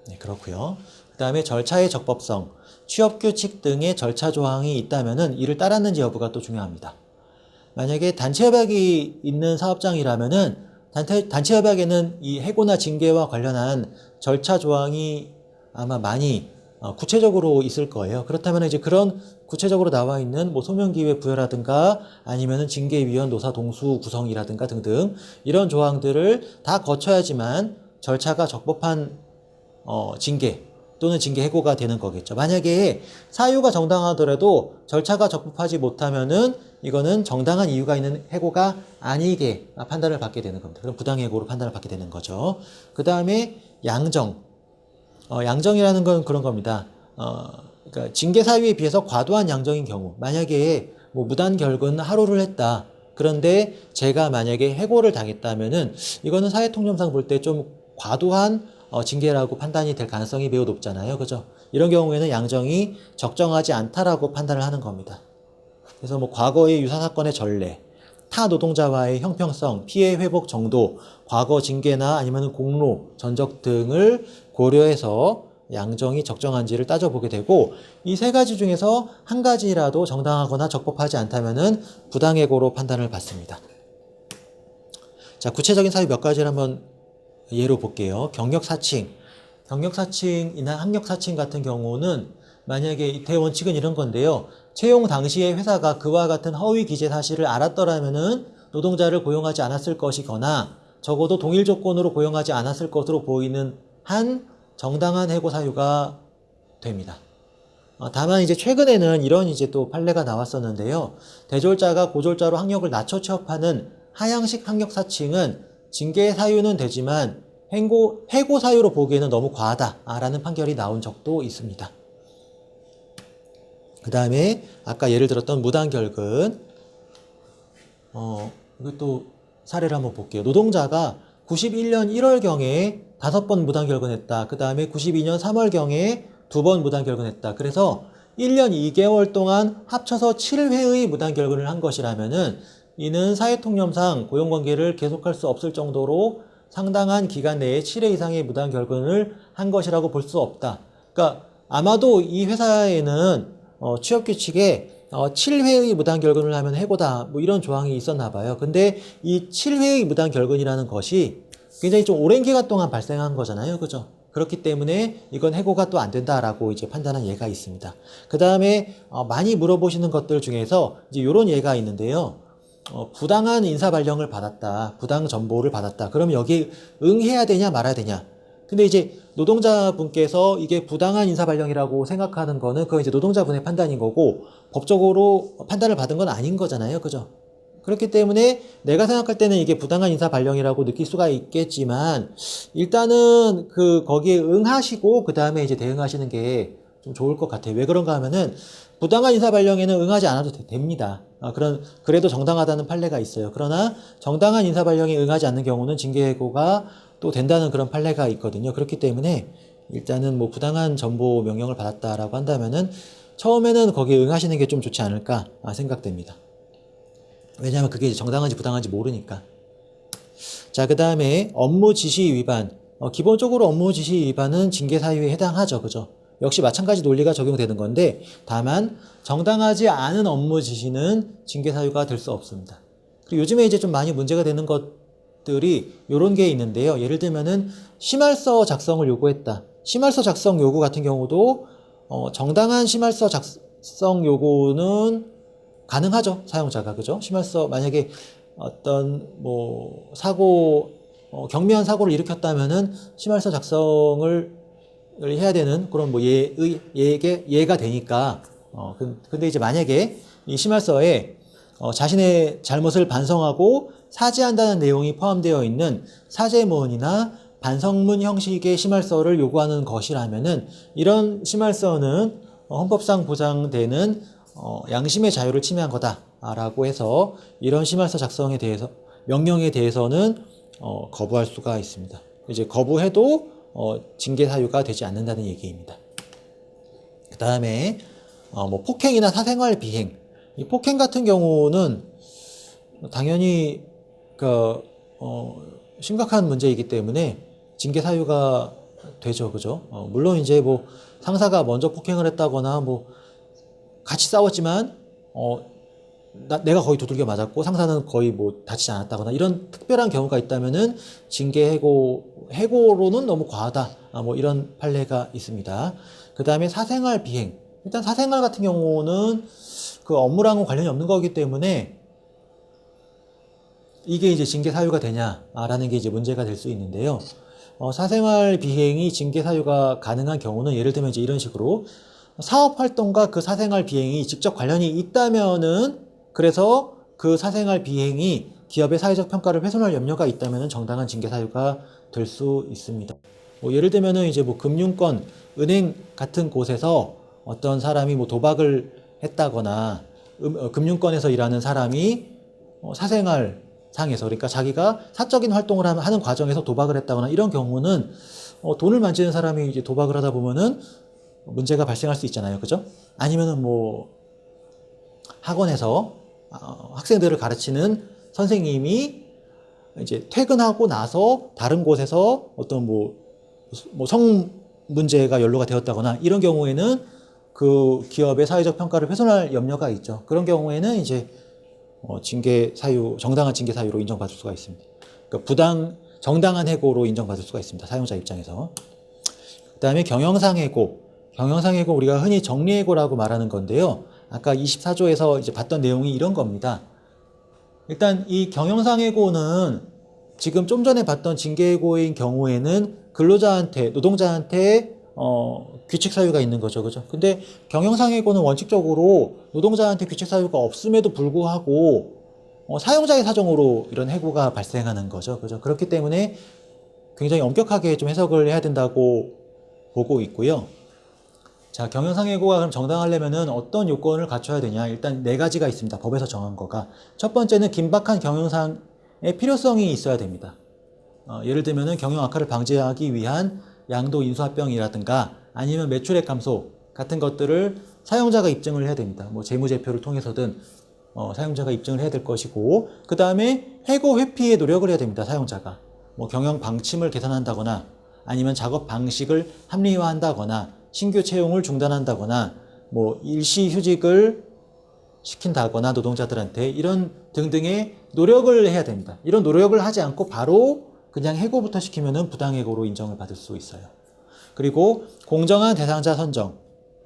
네, 그렇고요. 그 다음에 절차의 적법성, 취업규칙 등의 절차 조항이 있다면은 이를 따랐는지 여부가 또 중요합니다. 만약에 단체협약이 있는 사업장이라면은 단체협약에는 이 해고나 징계와 관련한 절차 조항이 아마 많이 구체적으로 있을 거예요. 그렇다면 이제 그런 구체적으로 나와 있는 뭐 소명기회 부여라든가 아니면은 징계위원 노사 동수 구성이라든가 등등 이런 조항들을 다 거쳐야지만 절차가 적법한 징계 또는 징계 해고가 되는 거겠죠. 만약에 사유가 정당하더라도 절차가 적법하지 못하면은 이거는 정당한 이유가 있는 해고가 아니게 판단을 받게 되는 겁니다. 그럼 부당해고로 판단을 받게 되는 거죠. 그 다음에 양정. 양정이라는 건 그런 겁니다. 그러니까 징계 사유에 비해서 과도한 양정인 경우, 만약에 뭐 무단 결근 하루를 했다. 그런데 제가 만약에 해고를 당했다면은 이거는 사회통념상 볼 때 좀 과도한 징계라고 판단이 될 가능성이 매우 높잖아요. 그죠? 이런 경우에는 양정이 적정하지 않다라고 판단을 하는 겁니다. 그래서 뭐 과거의 유사사건의 전례, 타 노동자와의 형평성, 피해 회복 정도, 과거 징계나 아니면 공로, 전적 등을 고려해서 양정이 적정한지를 따져보게 되고, 이 세 가지 중에서 한 가지라도 정당하거나 적법하지 않다면은 부당해고로 판단을 받습니다. 자, 구체적인 사유 몇 가지를 한번 예로 볼게요. 경력사칭. 경력사칭이나 학력사칭 같은 경우는 만약에 대원칙은 이런 건데요. 채용 당시에 회사가 그와 같은 허위 기재 사실을 알았더라면은 노동자를 고용하지 않았을 것이거나 적어도 동일 조건으로 고용하지 않았을 것으로 보이는 한 정당한 해고 사유가 됩니다. 다만 이제 최근에는 이런 이제 또 판례가 나왔었는데요. 대졸자가 고졸자로 학력을 낮춰 취업하는 하향식 학력 사칭은 징계 사유는 되지만 해고 사유로 보기에는 너무 과하다라는 판결이 나온 적도 있습니다. 그 다음에 아까 예를 들었던 무단결근, 이것도 사례를 한번 볼게요. 노동자가 91년 1월경에 5번 무단결근했다. 그 다음에 92년 3월경에 2번 무단결근했다. 그래서 1년 2개월 동안 합쳐서 7회의 무단결근을 한 것이라면은 이는 사회통념상 고용관계를 계속할 수 없을 정도로 상당한 기간 내에 7회 이상의 무단결근을 한 것이라고 볼 수 없다. 그러니까 아마도 이 회사에는 취업규칙에 7회의 무단결근을 하면 해고다, 뭐 이런 조항이 있었나 봐요. 근데 이 7회의 무단결근이라는 것이 굉장히 좀 오랜 기간 동안 발생한 거잖아요. 그죠? 그렇기 때문에 이건 해고가 또 안 된다라고 이제 판단한 예가 있습니다. 그 다음에 많이 물어보시는 것들 중에서 이제 이런 예가 있는데요. 부당한 인사 발령을 받았다. 부당 전보를 받았다. 그럼 여기에 응해야 되냐 말아야 되냐. 근데 이제 노동자분께서 이게 부당한 인사 발령이라고 생각하는 거는 그건 이제 노동자분의 판단인 거고 법적으로 판단을 받은 건 아닌 거잖아요. 그죠? 그렇기 때문에 내가 생각할 때는 이게 부당한 인사 발령이라고 느낄 수가 있겠지만 일단은 거기에 응하시고 그 다음에 이제 대응하시는 게 좀 좋을 것 같아요. 왜 그런가 하면은 부당한 인사 발령에는 응하지 않아도 됩니다. 그래도 정당하다는 판례가 있어요. 그러나 정당한 인사 발령에 응하지 않는 경우는 징계해고가 또 된다는 그런 판례가 있거든요. 그렇기 때문에 일단은 뭐 부당한 전보 명령을 받았다라고 한다면은 처음에는 거기에 응하시는 게 좀 좋지 않을까 생각됩니다. 왜냐하면 그게 정당한지 부당한지 모르니까. 자, 그 다음에 업무 지시 위반. 기본적으로 업무 지시 위반은 징계 사유에 해당하죠. 그죠? 역시 마찬가지 논리가 적용되는 건데 다만 정당하지 않은 업무 지시는 징계 사유가 될 수 없습니다. 그리고 요즘에 이제 좀 많이 문제가 되는 것들이 이런 게 있는데요. 예를 들면은 심할서 작성을 요구했다. 심할서 작성 요구 같은 경우도 정당한 심할서 작성 요구는 가능하죠. 사용자가. 그죠? 심할서 만약에 어떤 뭐 경미한 사고를 일으켰다면은 심할서 작성을 해야 되는 그런 뭐 예가 되니까. 근데 이제 만약에 이 심할서에 자신의 잘못을 반성하고 사죄한다는 내용이 포함되어 있는 사죄문이나 반성문 형식의 심할서를 요구하는 것이라면은 이런 심할서는 헌법상 보장되는 양심의 자유를 침해한 거다라고 해서 이런 심할서 작성에 대해서 명령에 대해서는 거부할 수가 있습니다. 이제 거부해도 징계 사유가 되지 않는다는 얘기입니다. 그 다음에 뭐 폭행이나 사생활 비행. 이 폭행 같은 경우는 당연히 심각한 문제이기 때문에 징계 사유가 되죠. 그죠? 물론 이제 뭐 상사가 먼저 폭행을 했다거나 뭐 같이 싸웠지만 내가 거의 두들겨 맞았고 상사는 거의 뭐 다치지 않았다거나 이런 특별한 경우가 있다면은 징계 해고로는 너무 과하다. 뭐 이런 판례가 있습니다. 그 다음에 사생활 비행. 일단 사생활 같은 경우는 그 업무랑은 관련이 없는 거기 때문에 이게 이제 징계 사유가 되냐라는 게 이제 문제가 될 수 있는데요. 사생활 비행이 징계 사유가 가능한 경우는 예를 들면 이제 이런 식으로 사업 활동과 그 사생활 비행이 직접 관련이 있다면은 그래서 그 사생활 비행이 기업의 사회적 평가를 훼손할 염려가 있다면은 정당한 징계 사유가 될 수 있습니다. 뭐 예를 들면은 이제 뭐 금융권, 은행 같은 곳에서 어떤 사람이 뭐 도박을 했다거나 금융권에서 일하는 사람이 사생활 상에서 그러니까 자기가 사적인 활동을 하는 과정에서 도박을 했다거나 이런 경우는 돈을 만지는 사람이 이제 도박을 하다 보면은 문제가 발생할 수 있잖아요. 그죠? 아니면은 뭐 학원에서 학생들을 가르치는 선생님이 이제 퇴근하고 나서 다른 곳에서 어떤 뭐 성 문제가 연루가 되었다거나 이런 경우에는 그 기업의 사회적 평가를 훼손할 염려가 있죠. 그런 경우에는 이제 징계 사유, 정당한 징계 사유로 인정받을 수가 있습니다. 그러니까 정당한 해고로 인정받을 수가 있습니다. 사용자 입장에서. 그 다음에 경영상 해고. 경영상 해고 우리가 흔히 정리해고라고 말하는 건데요. 아까 24조에서 이제 봤던 내용이 이런 겁니다. 일단 이 경영상 해고는 지금 좀 전에 봤던 징계해고인 경우에는 근로자한테, 노동자한테 규칙 사유가 있는 거죠. 그죠? 근데 경영상해고는 원칙적으로 노동자한테 규칙 사유가 없음에도 불구하고 사용자의 사정으로 이런 해고가 발생하는 거죠. 그죠? 그렇기 때문에 굉장히 엄격하게 좀 해석을 해야 된다고 보고 있고요. 자, 경영상해고가 그럼 정당하려면은 어떤 요건을 갖춰야 되냐? 일단 네 가지가 있습니다. 법에서 정한 거가. 첫 번째는 긴박한 경영상의 필요성이 있어야 됩니다. 예를 들면은 경영 악화를 방지하기 위한 양도 인수합병이라든가 아니면 매출액 감소 같은 것들을 사용자가 입증을 해야 됩니다. 뭐 재무제표를 통해서든 사용자가 입증을 해야 될 것이고, 그 다음에 해고 회피에 노력을 해야 됩니다. 사용자가 뭐 경영 방침을 개선한다거나 아니면 작업 방식을 합리화한다거나 신규 채용을 중단한다거나 뭐 일시 휴직을 시킨다거나 노동자들한테 이런 등등의 노력을 해야 됩니다. 이런 노력을 하지 않고 바로 그냥 해고부터 시키면은 부당해고로 인정을 받을 수 있어요. 그리고 공정한 대상자 선정,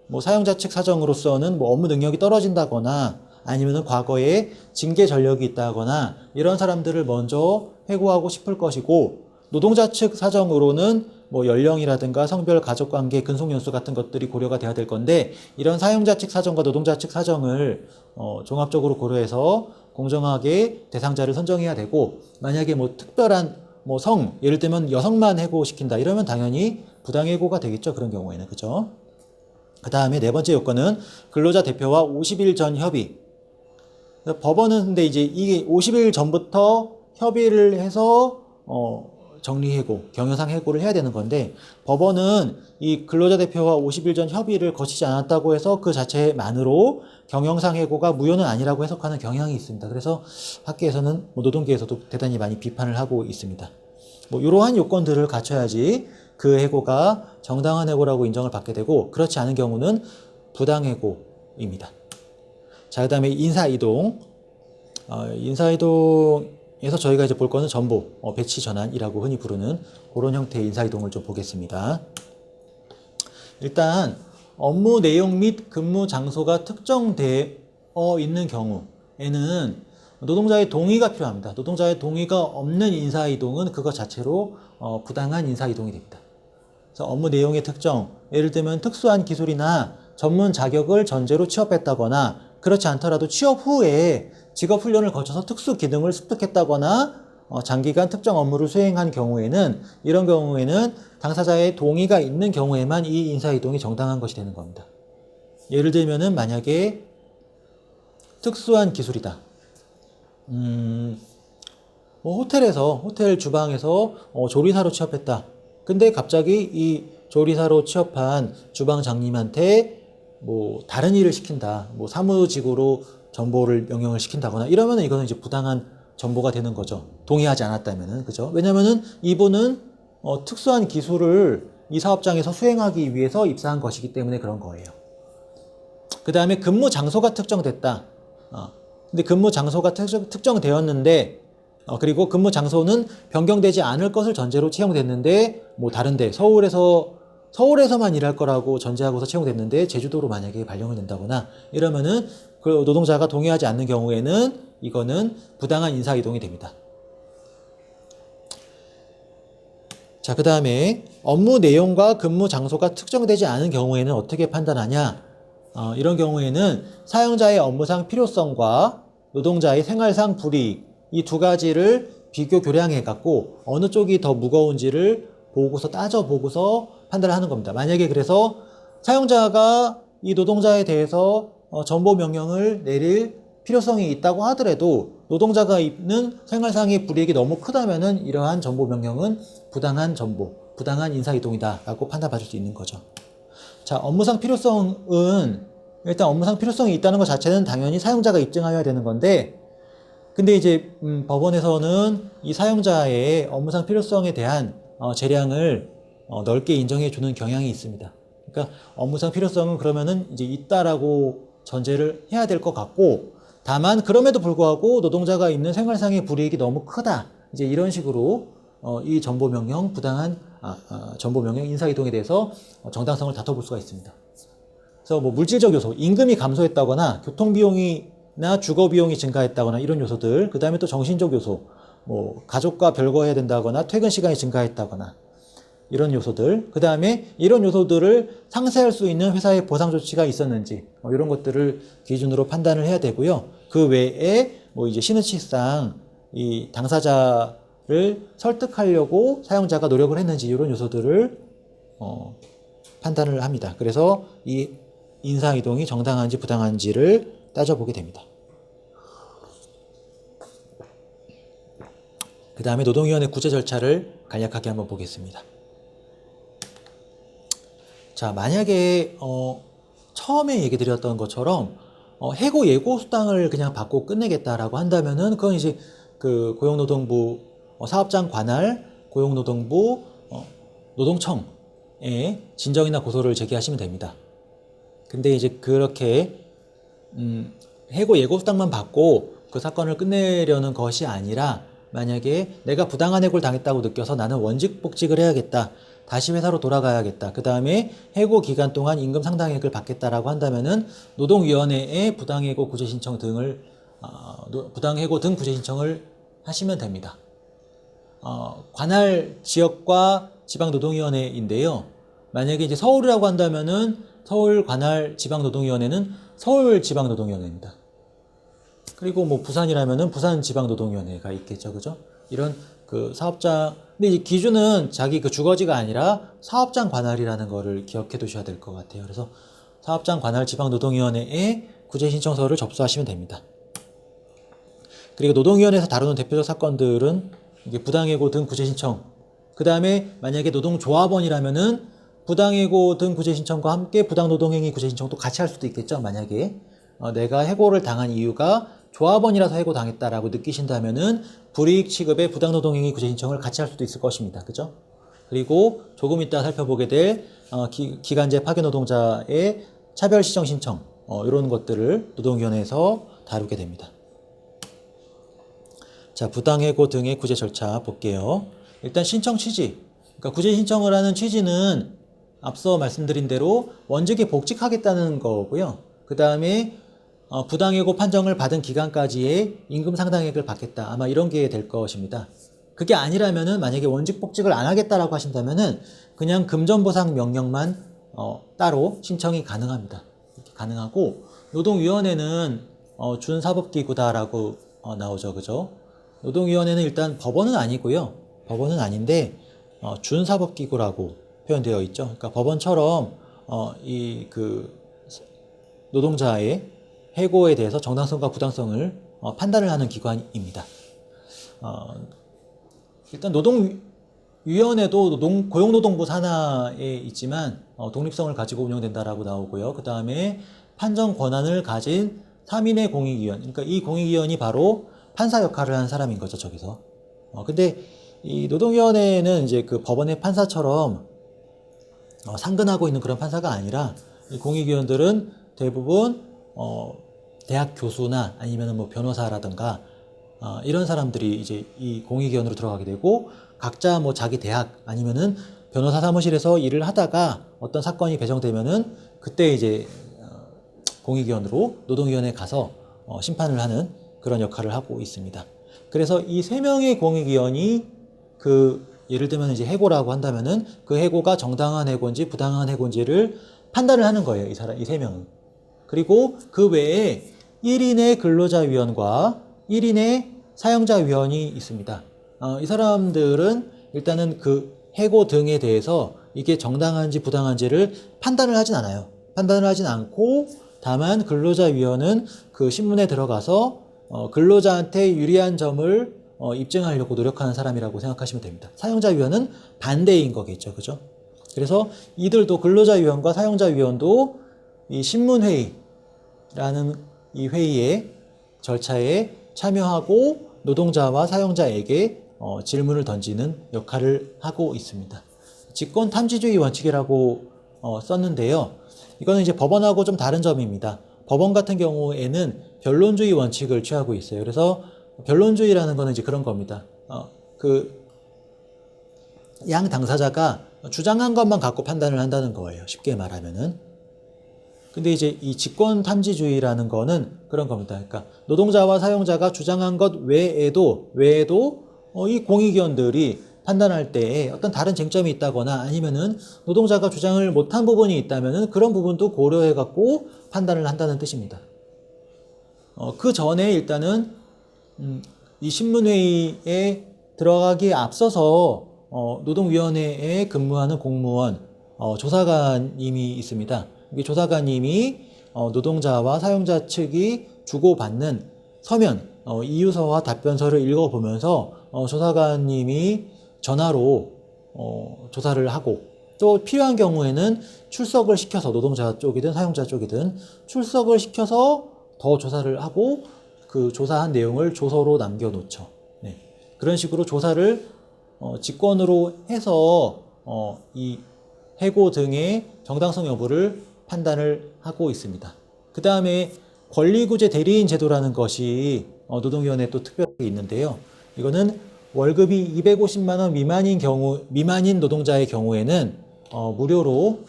뭐 사용자 측 사정으로서는 뭐 업무 능력이 떨어진다거나 아니면은 과거에 징계 전력이 있다거나 이런 사람들을 먼저 해고하고 싶을 것이고, 노동자 측 사정으로는 뭐 연령이라든가 성별, 가족관계, 근속연수 같은 것들이 고려가 돼야 될 건데, 이런 사용자 측 사정과 노동자 측 사정을 종합적으로 고려해서 공정하게 대상자를 선정해야 되고, 만약에 뭐 특별한 뭐 예를 들면 여성만 해고시킨다 이러면 당연히 부당해고가 되겠죠. 그런 경우에는. 그죠? 그 다음에 네 번째 요건은 근로자 대표와 50일 전 협의. 법원은 근데 이제 이게 50일 전부터 협의를 해서 정리해고, 경영상 해고를 해야 되는 건데, 법원은 이 근로자 대표와 50일 전 협의를 거치지 않았다고 해서 그 자체만으로 경영상 해고가 무효는 아니라고 해석하는 경향이 있습니다. 그래서 학계에서는 뭐 노동계에서도 대단히 많이 비판을 하고 있습니다. 뭐 이러한 요건들을 갖춰야지 그 해고가 정당한 해고라고 인정을 받게 되고, 그렇지 않은 경우는 부당해고입니다. 자, 그 다음에 인사이동. 인사이동에서 저희가 이제 볼 거는 전보, 배치 전환이라고 흔히 부르는 그런 형태의 인사이동을 좀 보겠습니다. 일단 업무 내용 및 근무 장소가 특정되어 있는 경우에는 노동자의 동의가 필요합니다. 노동자의 동의가 없는 인사이동은 그것 자체로 부당한 인사이동이 됩니다. 그래서 업무 내용의 특정, 예를 들면 특수한 기술이나 전문 자격을 전제로 취업했다거나, 그렇지 않더라도 취업 후에 직업훈련을 거쳐서 특수 기능을 습득했다거나 장기간 특정 업무를 수행한 경우에는, 이런 경우에는 당사자의 동의가 있는 경우에만 이 인사이동이 정당한 것이 되는 겁니다. 예를 들면은 만약에 특수한 기술이다. 뭐 호텔 주방에서 조리사로 취업했다. 근데 갑자기 이 조리사로 취업한 주방장님한테 뭐 다른 일을 시킨다, 뭐 사무직으로 전보를 명령을 시킨다거나 이러면은 이거는 이제 부당한 전보가 되는 거죠. 동의하지 않았다면은. 그죠? 왜냐면은 이분은 특수한 기술을 이 사업장에서 수행하기 위해서 입사한 것이기 때문에 그런 거예요. 그 다음에 근무 장소가 특정됐다. 근데 근무 장소가 특정되었는데, 그리고 근무 장소는 변경되지 않을 것을 전제로 채용됐는데, 뭐 다른데 서울에서만 일할 거라고 전제하고서 채용됐는데 제주도로 만약에 발령이 된다거나 이러면은 그 노동자가 동의하지 않는 경우에는 이거는 부당한 인사이동이 됩니다. 자, 그 다음에 업무 내용과 근무 장소가 특정되지 않은 경우에는 어떻게 판단하냐? 이런 경우에는 사용자의 업무상 필요성과 노동자의 생활상 불이익, 이 두 가지를 비교 교량해 갖고 어느 쪽이 더 무거운지를 따져보고서 판단을 하는 겁니다. 만약에 그래서 사용자가 이 노동자에 대해서 전보 명령을 내릴 필요성이 있다고 하더라도 노동자가 입는 생활상의 불이익이 너무 크다면은 이러한 전보 명령은 부당한 인사이동이다 라고 판단받을 수 있는 거죠. 자, 업무상 필요성은 일단 업무상 필요성이 있다는 것 자체는 당연히 사용자가 입증하여야 되는 건데, 근데 이제 법원에서는 이 사용자의 업무상 필요성에 대한 재량을 넓게 인정해 주는 경향이 있습니다. 그러니까 업무상 필요성은 그러면은 이제 있다라고 전제를 해야 될 것 같고, 다만 그럼에도 불구하고 노동자가 입는 생활상의 불이익이 너무 크다, 이제 이런 식으로 이 전보명령 전보명령 인사이동에 대해서 정당성을 다퉈볼 수가 있습니다. 그래서 뭐 물질적 요소, 임금이 감소했다거나 교통비용이나 주거비용이 증가했다거나 이런 요소들, 그 다음에 또 정신적 요소, 뭐 가족과 별거해야 된다거나 퇴근 시간이 증가했다거나 이런 요소들, 그 다음에 이런 요소들을 상쇄할 수 있는 회사의 보상 조치가 있었는지 이런 것들을 기준으로 판단을 해야 되고요. 그 외에 뭐 이제 시너지상 이 당사자를 설득하려고 사용자가 노력을 했는지 이런 요소들을 판단을 합니다. 그래서 이 인사이동이 정당한지 부당한지를 따져보게 됩니다. 그 다음에 노동위원회 구제 절차를 간략하게 한번 보겠습니다. 자, 만약에 처음에 얘기 드렸던 것처럼 해고 예고 수당을 그냥 받고 끝내겠다라고 한다면은 그건 이제 그 고용노동부 사업장 관할 고용노동부 노동청에 진정이나 고소를 제기하시면 됩니다. 근데 이제 그렇게 해고 예고 수당만 받고 그 사건을 끝내려는 것이 아니라 만약에 내가 부당한 해고를 당했다고 느껴서 나는 원직 복직을 해야겠다. 다시 회사로 돌아가야겠다. 그 다음에 해고 기간 동안 임금 상당액을 받겠다라고 한다면은 노동위원회에 부당해고 구제 신청 등을 부당해고 등 구제 신청을 하시면 됩니다. 관할 지역과 지방노동위원회인데요. 만약에 이제 서울이라고 한다면은 서울 관할 지방노동위원회는 서울지방노동위원회입니다. 그리고 뭐 부산이라면은 부산지방노동위원회가 있겠죠, 그죠? 이런 그 사업장, 근데 이 기준은 자기 그 주거지가 아니라 사업장 관할이라는 거를 기억해 두셔야 될 것 같아요. 그래서 사업장 관할 지방노동위원회에 구제 신청서를 접수하시면 됩니다. 그리고 노동위원회에서 다루는 대표적 사건들은 이게 부당해고 등 구제 신청. 그 다음에 만약에 노동조합원이라면은 부당해고 등 구제 신청과 함께 부당노동행위 구제 신청도 같이 할 수도 있겠죠. 만약에 내가 해고를 당한 이유가 조합원이라서 해고당했다라고 느끼신다면은 불이익 취급의 부당노동행위 구제 신청을 같이 할 수도 있을 것입니다. 그죠? 그리고 조금 이따 살펴보게 될 기간제 파견 노동자의 차별 시정 신청 이런 것들을 노동위원회에서 다루게 됩니다. 자, 부당해고 등의 구제 절차 볼게요. 일단 신청 취지. 그러니까 구제 신청을 하는 취지는 앞서 말씀드린 대로 원직에 복직하겠다는 거고요. 그 다음에 부당해고 판정을 받은 기간까지의 임금 상당액을 받겠다. 아마 이런 게 될 것입니다. 그게 아니라면은 만약에 원직 복직을 안 하겠다라고 하신다면은 그냥 금전보상 명령만 따로 신청이 가능합니다. 이렇게 가능하고 노동위원회는 준사법기구다라고 나오죠, 그죠? 노동위원회는 일단 법원은 아니고요. 법원은 아닌데 준사법기구라고 표현되어 있죠. 그러니까 법원처럼 이 그 노동자의 해고에 대해서 정당성과 부당성을 판단을 하는 기관입니다. 일단 노동위원회도 고용노동부 산하에 있지만 독립성을 가지고 운영된다라고 나오고요. 그 다음에 판정 권한을 가진 3인의 공익위원, 그러니까 이 공익위원이 바로 판사 역할을 하는 사람인 거죠, 저기서. 근데 이 노동위원회는 이제 그 법원의 판사처럼 상근하고 있는 그런 판사가 아니라 이 공익위원들은 대부분 대학 교수나 아니면 뭐 변호사라든가 이런 사람들이 이제 이 공익위원으로 들어가게 되고 각자 뭐 자기 대학 아니면은 변호사 사무실에서 일을 하다가 어떤 사건이 배정되면은 그때 이제 공익위원으로 노동위원회에 가서 심판을 하는 그런 역할을 하고 있습니다. 그래서 이 3명의 공익위원이 예를 들면 이제 해고라고 한다면은 그 해고가 정당한 해고인지 부당한 해고인지를 판단을 하는 거예요. 이 3명은. 그리고 그 외에 1인의 근로자위원과 1인의 사용자위원이 있습니다. 이 사람들은 일단은 그 해고 등에 대해서 이게 정당한지 부당한지를 판단을 하진 않아요. 판단을 하진 않고 다만 근로자위원은 그 신문에 들어가서 근로자한테 유리한 점을 입증하려고 노력하는 사람이라고 생각하시면 됩니다. 사용자위원은 반대인 거겠죠. 그죠? 그래서 이들도 근로자위원과 사용자위원도 이 신문회의라는 이 회의의 절차에 참여하고 노동자와 사용자에게 질문을 던지는 역할을 하고 있습니다. 직권 탐지주의 원칙이라고 썼는데요. 이거는 이제 법원하고 좀 다른 점입니다. 법원 같은 경우에는 변론주의 원칙을 취하고 있어요. 그래서 변론주의라는 거는 이제 그런 겁니다. 양 당사자가 주장한 것만 갖고 판단을 한다는 거예요. 쉽게 말하면은. 근데 이제 이 직권 탐지주의라는 거는 그런 겁니다. 그러니까 노동자와 사용자가 주장한 것 외에도 이 공익위원들이 판단할 때에 어떤 다른 쟁점이 있다거나 아니면은 노동자가 주장을 못한 부분이 있다면은 그런 부분도 고려해 갖고 판단을 한다는 뜻입니다. 그 전에 일단은 이 신문회의에 들어가기에 앞서서 노동위원회에 근무하는 공무원 조사관님이 있습니다. 이 조사관님이 노동자와 사용자 측이 주고받는 서면 이유서와 답변서를 읽어보면서 조사관님이 전화로 조사를 하고 또 필요한 경우에는 출석을 시켜서 노동자 쪽이든 사용자 쪽이든 출석을 시켜서 더 조사를 하고 그 조사한 내용을 조서로 남겨놓죠. 네. 그런 식으로 조사를 직권으로 해서 이 해고 등의 정당성 여부를 판단을 하고 있습니다. 그 다음에 권리구제 대리인 제도라는 것이 노동위원회에 또 특별하게 있는데요. 이거는 월급이 250만 원 미만인 노동자의 경우에는 무료로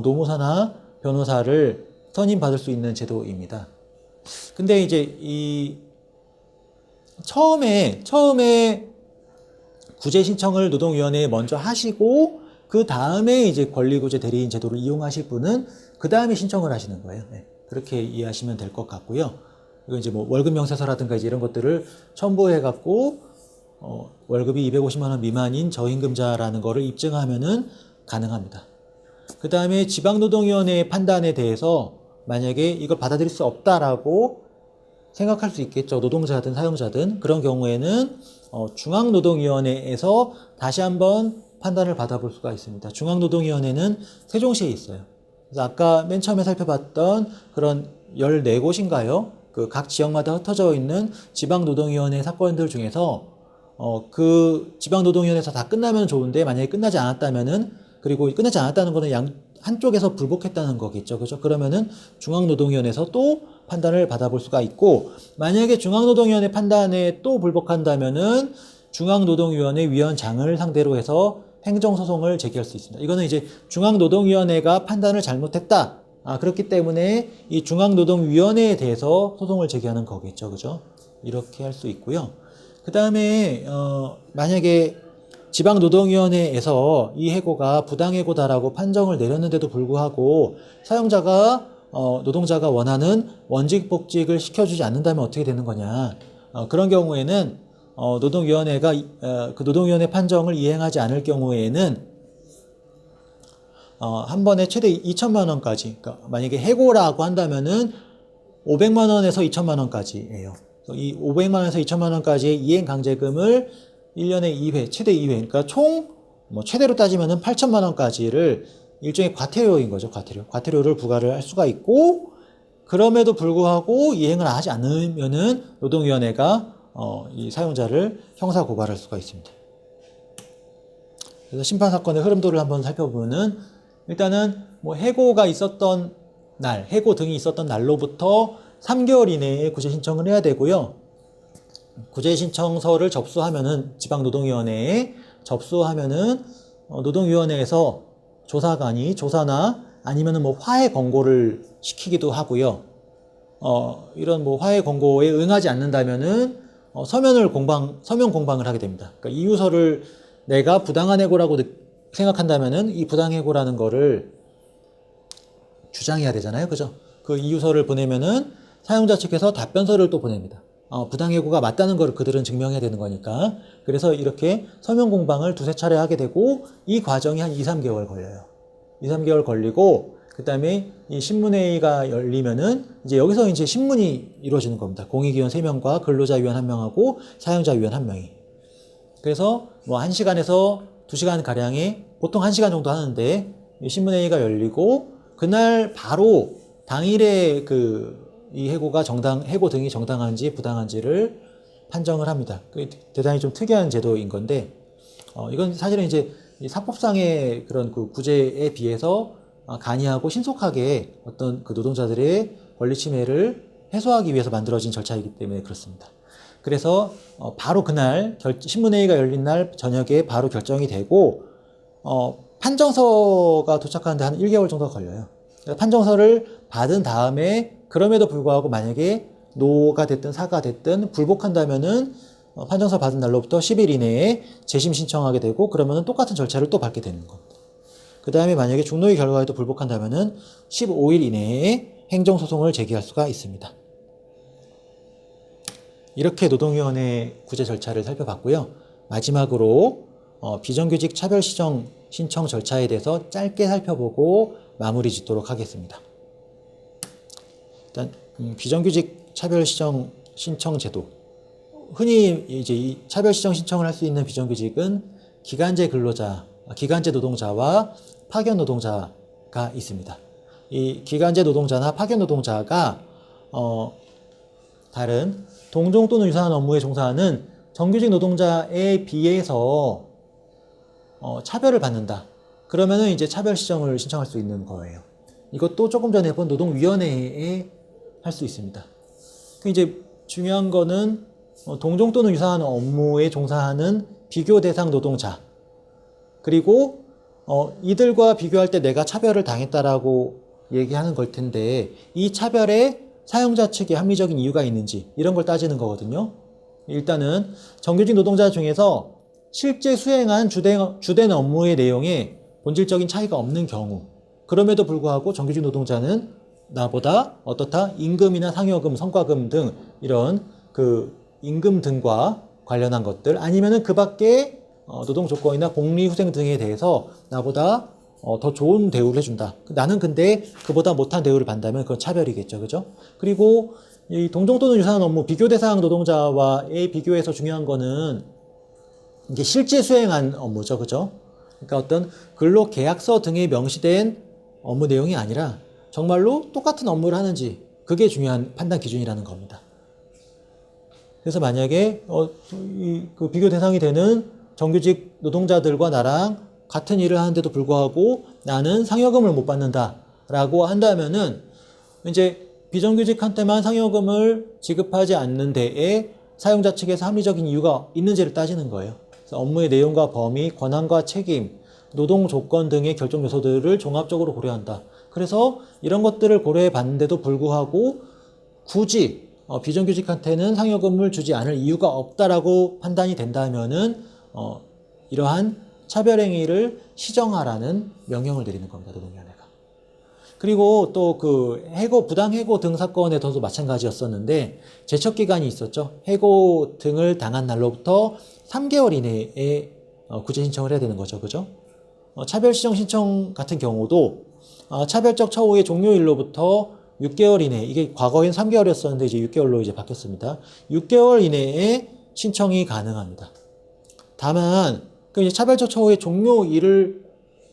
노무사나 변호사를 선임받을 수 있는 제도입니다. 근데 이제 처음에 구제 신청을 노동위원회에 먼저 하시고 그 다음에 이제 권리구제 대리인 제도를 이용하실 분은 그 다음에 신청을 하시는 거예요. 네, 그렇게 이해하시면 될 것 같고요. 이거 이제 뭐 월급 명세서라든가 이제 이런 것들을 첨부해 갖고 월급이 250만 원 미만인 저임금자라는 거를 입증하면은 가능합니다. 그 다음에 지방노동위원회의 판단에 대해서 만약에 이걸 받아들일 수 없다라고 생각할 수 있겠죠. 노동자든 사용자든. 그런 경우에는 중앙노동위원회에서 다시 한번 판단을 받아볼 수가 있습니다. 중앙노동위원회는 세종시에 있어요. 그래서 아까 맨 처음에 살펴봤던 그런 14곳인가요? 그 각 지역마다 흩어져 있는 지방노동위원회 사건들 중에서 그 지방노동위원회에서 다 끝나면 좋은데 만약에 끝나지 않았다면은 그리고 끝나지 않았다는 거는 한쪽에서 불복했다는 거겠죠. 그죠? 그러면은 중앙노동위원회에서 또 판단을 받아볼 수가 있고 만약에 중앙노동위원회 판단에 또 불복한다면은 중앙노동위원회 위원장을 상대로 해서 행정소송을 제기할 수 있습니다. 이거는 이제 중앙노동위원회가 판단을 잘못했다. 그렇기 때문에 이 중앙노동위원회에 대해서 소송을 제기하는 거겠죠. 그죠? 이렇게 할 수 있고요. 그 다음에, 만약에 지방노동위원회에서 이 해고가 부당해고다라고 판정을 내렸는데도 불구하고 사용자가, 노동자가 원하는 원직복직을 시켜주지 않는다면 어떻게 되는 거냐. 그런 경우에는, 노동위원회가, 그 노동위원회 판정을 이행하지 않을 경우에는 한 번에 최대 2천만 원까지, 그러니까 만약에 해고라고 한다면은 500만 원에서 2천만 원까지예요. 이 500만 원에서 2천만 원까지의 이행 강제금을 1년에 2회, 최대 2회, 그러니까 총 최대로 따지면은 8천만 원까지를 일종의 과태료인 거죠, 과태료. 과태료를 부과를 할 수가 있고 그럼에도 불구하고 이행을 하지 않으면은 노동위원회가 이 사용자를 형사 고발할 수가 있습니다. 그래서 심판 사건의 흐름도를 한번 살펴보면은 일단은 해고가 있었던 날, 해고 등이 있었던 날로부터 3개월 이내에 구제 신청을 해야 되고요. 구제 신청서를 접수하면은 지방노동위원회에 접수하면은 노동위원회에서 조사관이 조사나 아니면은 화해 권고를 시키기도 하고요. 이런 화해 권고에 응하지 않는다면은 서면 공방을 하게 됩니다. 그러니까 이유서를 내가 부당한 해고라고 생각한다면은 이 부당해고라는 거를 주장해야 되잖아요. 그죠? 그 이유서를 보내면은 사용자 측에서 답변서를 또 보냅니다. 부당해고가 맞다는 걸 그들은 증명해야 되는 거니까. 그래서 이렇게 서면 공방을 두세 차례 하게 되고 이 과정이 한 2, 3개월 걸려요. 2, 3개월 걸리고 그 다음에 이 신문회의가 열리면은 이제 여기서 이제 신문이 이루어지는 겁니다. 공익위원 3명과 근로자위원 1명하고 사용자위원 1명이. 그래서 1시간에서 2시간 가량에 보통 1시간 정도 하는데 신문회의가 열리고 그날 바로 당일에 이 해고 등이 정당한지 부당한지를 판정을 합니다. 대단히 좀 특이한 제도인 건데 이건 사실은 이제 사법상의 그런 그 구제에 비해서 간이하고 신속하게 어떤 그 노동자들의 권리 침해를 해소하기 위해서 만들어진 절차이기 때문에 그렇습니다. 그래서 바로 그날 신문회의가 열린 날 저녁에 바로 결정이 되고 판정서가 도착하는데 한 1개월 정도 걸려요. 판정서를 받은 다음에 그럼에도 불구하고 만약에 노가 됐든 사가 됐든 불복한다면은 판정서 받은 날로부터 10일 이내에 재심 신청하게 되고 그러면은 똑같은 절차를 또 밟게 되는 겁니다. 그 다음에 만약에 중노위 결과에도 불복한다면은 15일 이내에 행정소송을 제기할 수가 있습니다. 이렇게 노동위원회 구제 절차를 살펴봤고요. 마지막으로 비정규직 차별시정 신청 절차에 대해서 짧게 살펴보고 마무리 짓도록 하겠습니다. 일단 비정규직 차별시정 신청 제도, 흔히 이제 이 차별시정 신청을 할 수 있는 비정규직은 기간제 근로자, 기간제 노동자와 파견 노동자가 있습니다. 이 기간제 노동자나 파견 노동자가 다른 동종 또는 유사한 업무에 종사하는 정규직 노동자에 비해서 차별을 받는다. 그러면은 이제 차별 시정을 신청할 수 있는 거예요. 이것도 조금 전에 본 노동위원회에 할 수 있습니다. 이제 중요한 거는 동종 또는 유사한 업무에 종사하는 비교 대상 노동자, 그리고 이들과 비교할 때 내가 차별을 당했다라고 얘기하는 걸 텐데 이 차별에 사용자 측의 합리적인 이유가 있는지 이런 걸 따지는 거거든요. 일단은 정규직 노동자 중에서 실제 수행한 주된 업무의 내용에 본질적인 차이가 없는 경우, 그럼에도 불구하고 정규직 노동자는 나보다 어떻다? 임금이나 상여금, 성과금 등 이런 그 임금 등과 관련한 것들, 아니면은 그 밖에 노동 조건이나 복리후생 등에 대해서 나보다 더 좋은 대우를 해준다. 나는 근데 그보다 못한 대우를 받는다면 그건 차별이겠죠. 그죠? 그리고 이 동종 또는 유사한 업무, 비교 대상 노동자와의 비교해서 중요한 거는 이게 실제 수행한 업무죠. 그죠? 그러니까 어떤 근로계약서 등에 명시된 업무 내용이 아니라 정말로 똑같은 업무를 하는지, 그게 중요한 판단 기준이라는 겁니다. 그래서 만약에 그 비교 대상이 되는 정규직 노동자들과 나랑 같은 일을 하는데도 불구하고 나는 상여금을 못 받는다라고 한다면은 이제 비정규직한테만 상여금을 지급하지 않는 데에 사용자 측에서 합리적인 이유가 있는지를 따지는 거예요. 그래서 업무의 내용과 범위, 권한과 책임, 노동 조건 등의 결정 요소들을 종합적으로 고려한다. 그래서 이런 것들을 고려해 봤는데도 불구하고 굳이 비정규직한테는 상여금을 주지 않을 이유가 없다라고 판단이 된다면은 이러한 차별행위를 시정하라는 명령을 내리는 겁니다. 노동위원회가. 그리고 또 그 해고, 부당해고 등 사건에서도 마찬가지였었는데 제척기간이 있었죠. 해고 등을 당한 날로부터 3개월 이내에 구제 신청을 해야 되는 거죠. 그죠? 차별시정 신청 같은 경우도 차별적 처우의 종료일로부터 6개월 이내, 이게 과거엔 3개월이었었는데 이제 6개월로 이제 바뀌었습니다. 6개월 이내에 신청이 가능합니다. 다만 그 이제 차별적 처우의 종료일을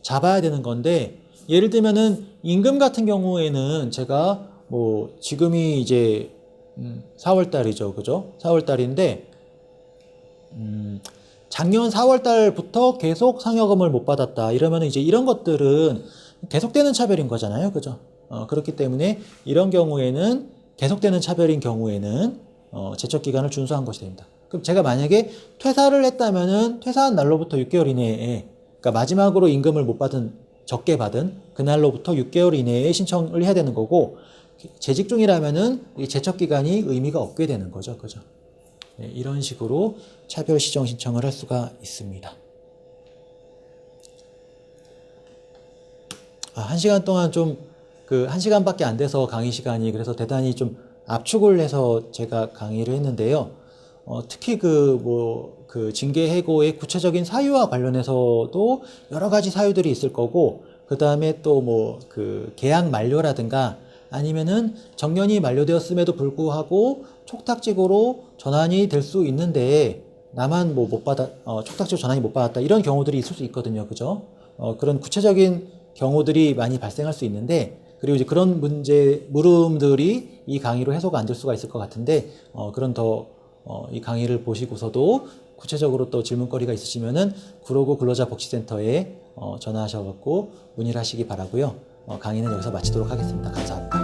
잡아야 되는 건데, 예를 들면은 임금 같은 경우에는 제가 뭐 지금이 이제 4월 달이죠. 그죠? 4월 달인데 작년 4월 달부터 계속 상여금을 못 받았다. 이러면 이제 이런 것들은 계속되는 차별인 거잖아요. 그죠? 그렇기 때문에 이런 경우에는, 계속되는 차별인 경우에는 제척 기간을 준수한 것이 됩니다. 그럼 제가 만약에 퇴사를 했다면은 퇴사한 날로부터 6개월 이내에, 그러니까 마지막으로 임금을 못 받은, 적게 받은 그날로부터 6개월 이내에 신청을 해야 되는 거고, 재직 중이라면은 이 제척 기간이 의미가 없게 되는 거죠. 그죠? 네, 이런 식으로 차별 시정 신청을 할 수가 있습니다. 1시간 동안 좀 그 1시간밖에 안 돼서 강의 시간이, 그래서 대단히 좀 압축을 해서 제가 강의를 했는데요. 특히 그 징계 해고의 구체적인 사유와 관련해서도 여러 가지 사유들이 있을 거고, 그 다음에 또 그 계약 만료라든가 아니면은 정년이 만료되었음에도 불구하고 촉탁직으로 전환이 될 수 있는데 나만 못 받아, 촉탁직으로 전환이 못 받았다, 이런 경우들이 있을 수 있거든요. 그죠? 그런 구체적인 경우들이 많이 발생할 수 있는데, 그리고 이제 그런 물음들이 이 강의로 해소가 안 될 수가 있을 것 같은데, 그런 이 강의를 보시고서도 구체적으로 또 질문거리가 있으시면은 구로구 근로자복지센터에 전화하셔갖고 문의를 하시기 바라고요. 강의는 여기서 마치도록 하겠습니다. 감사합니다.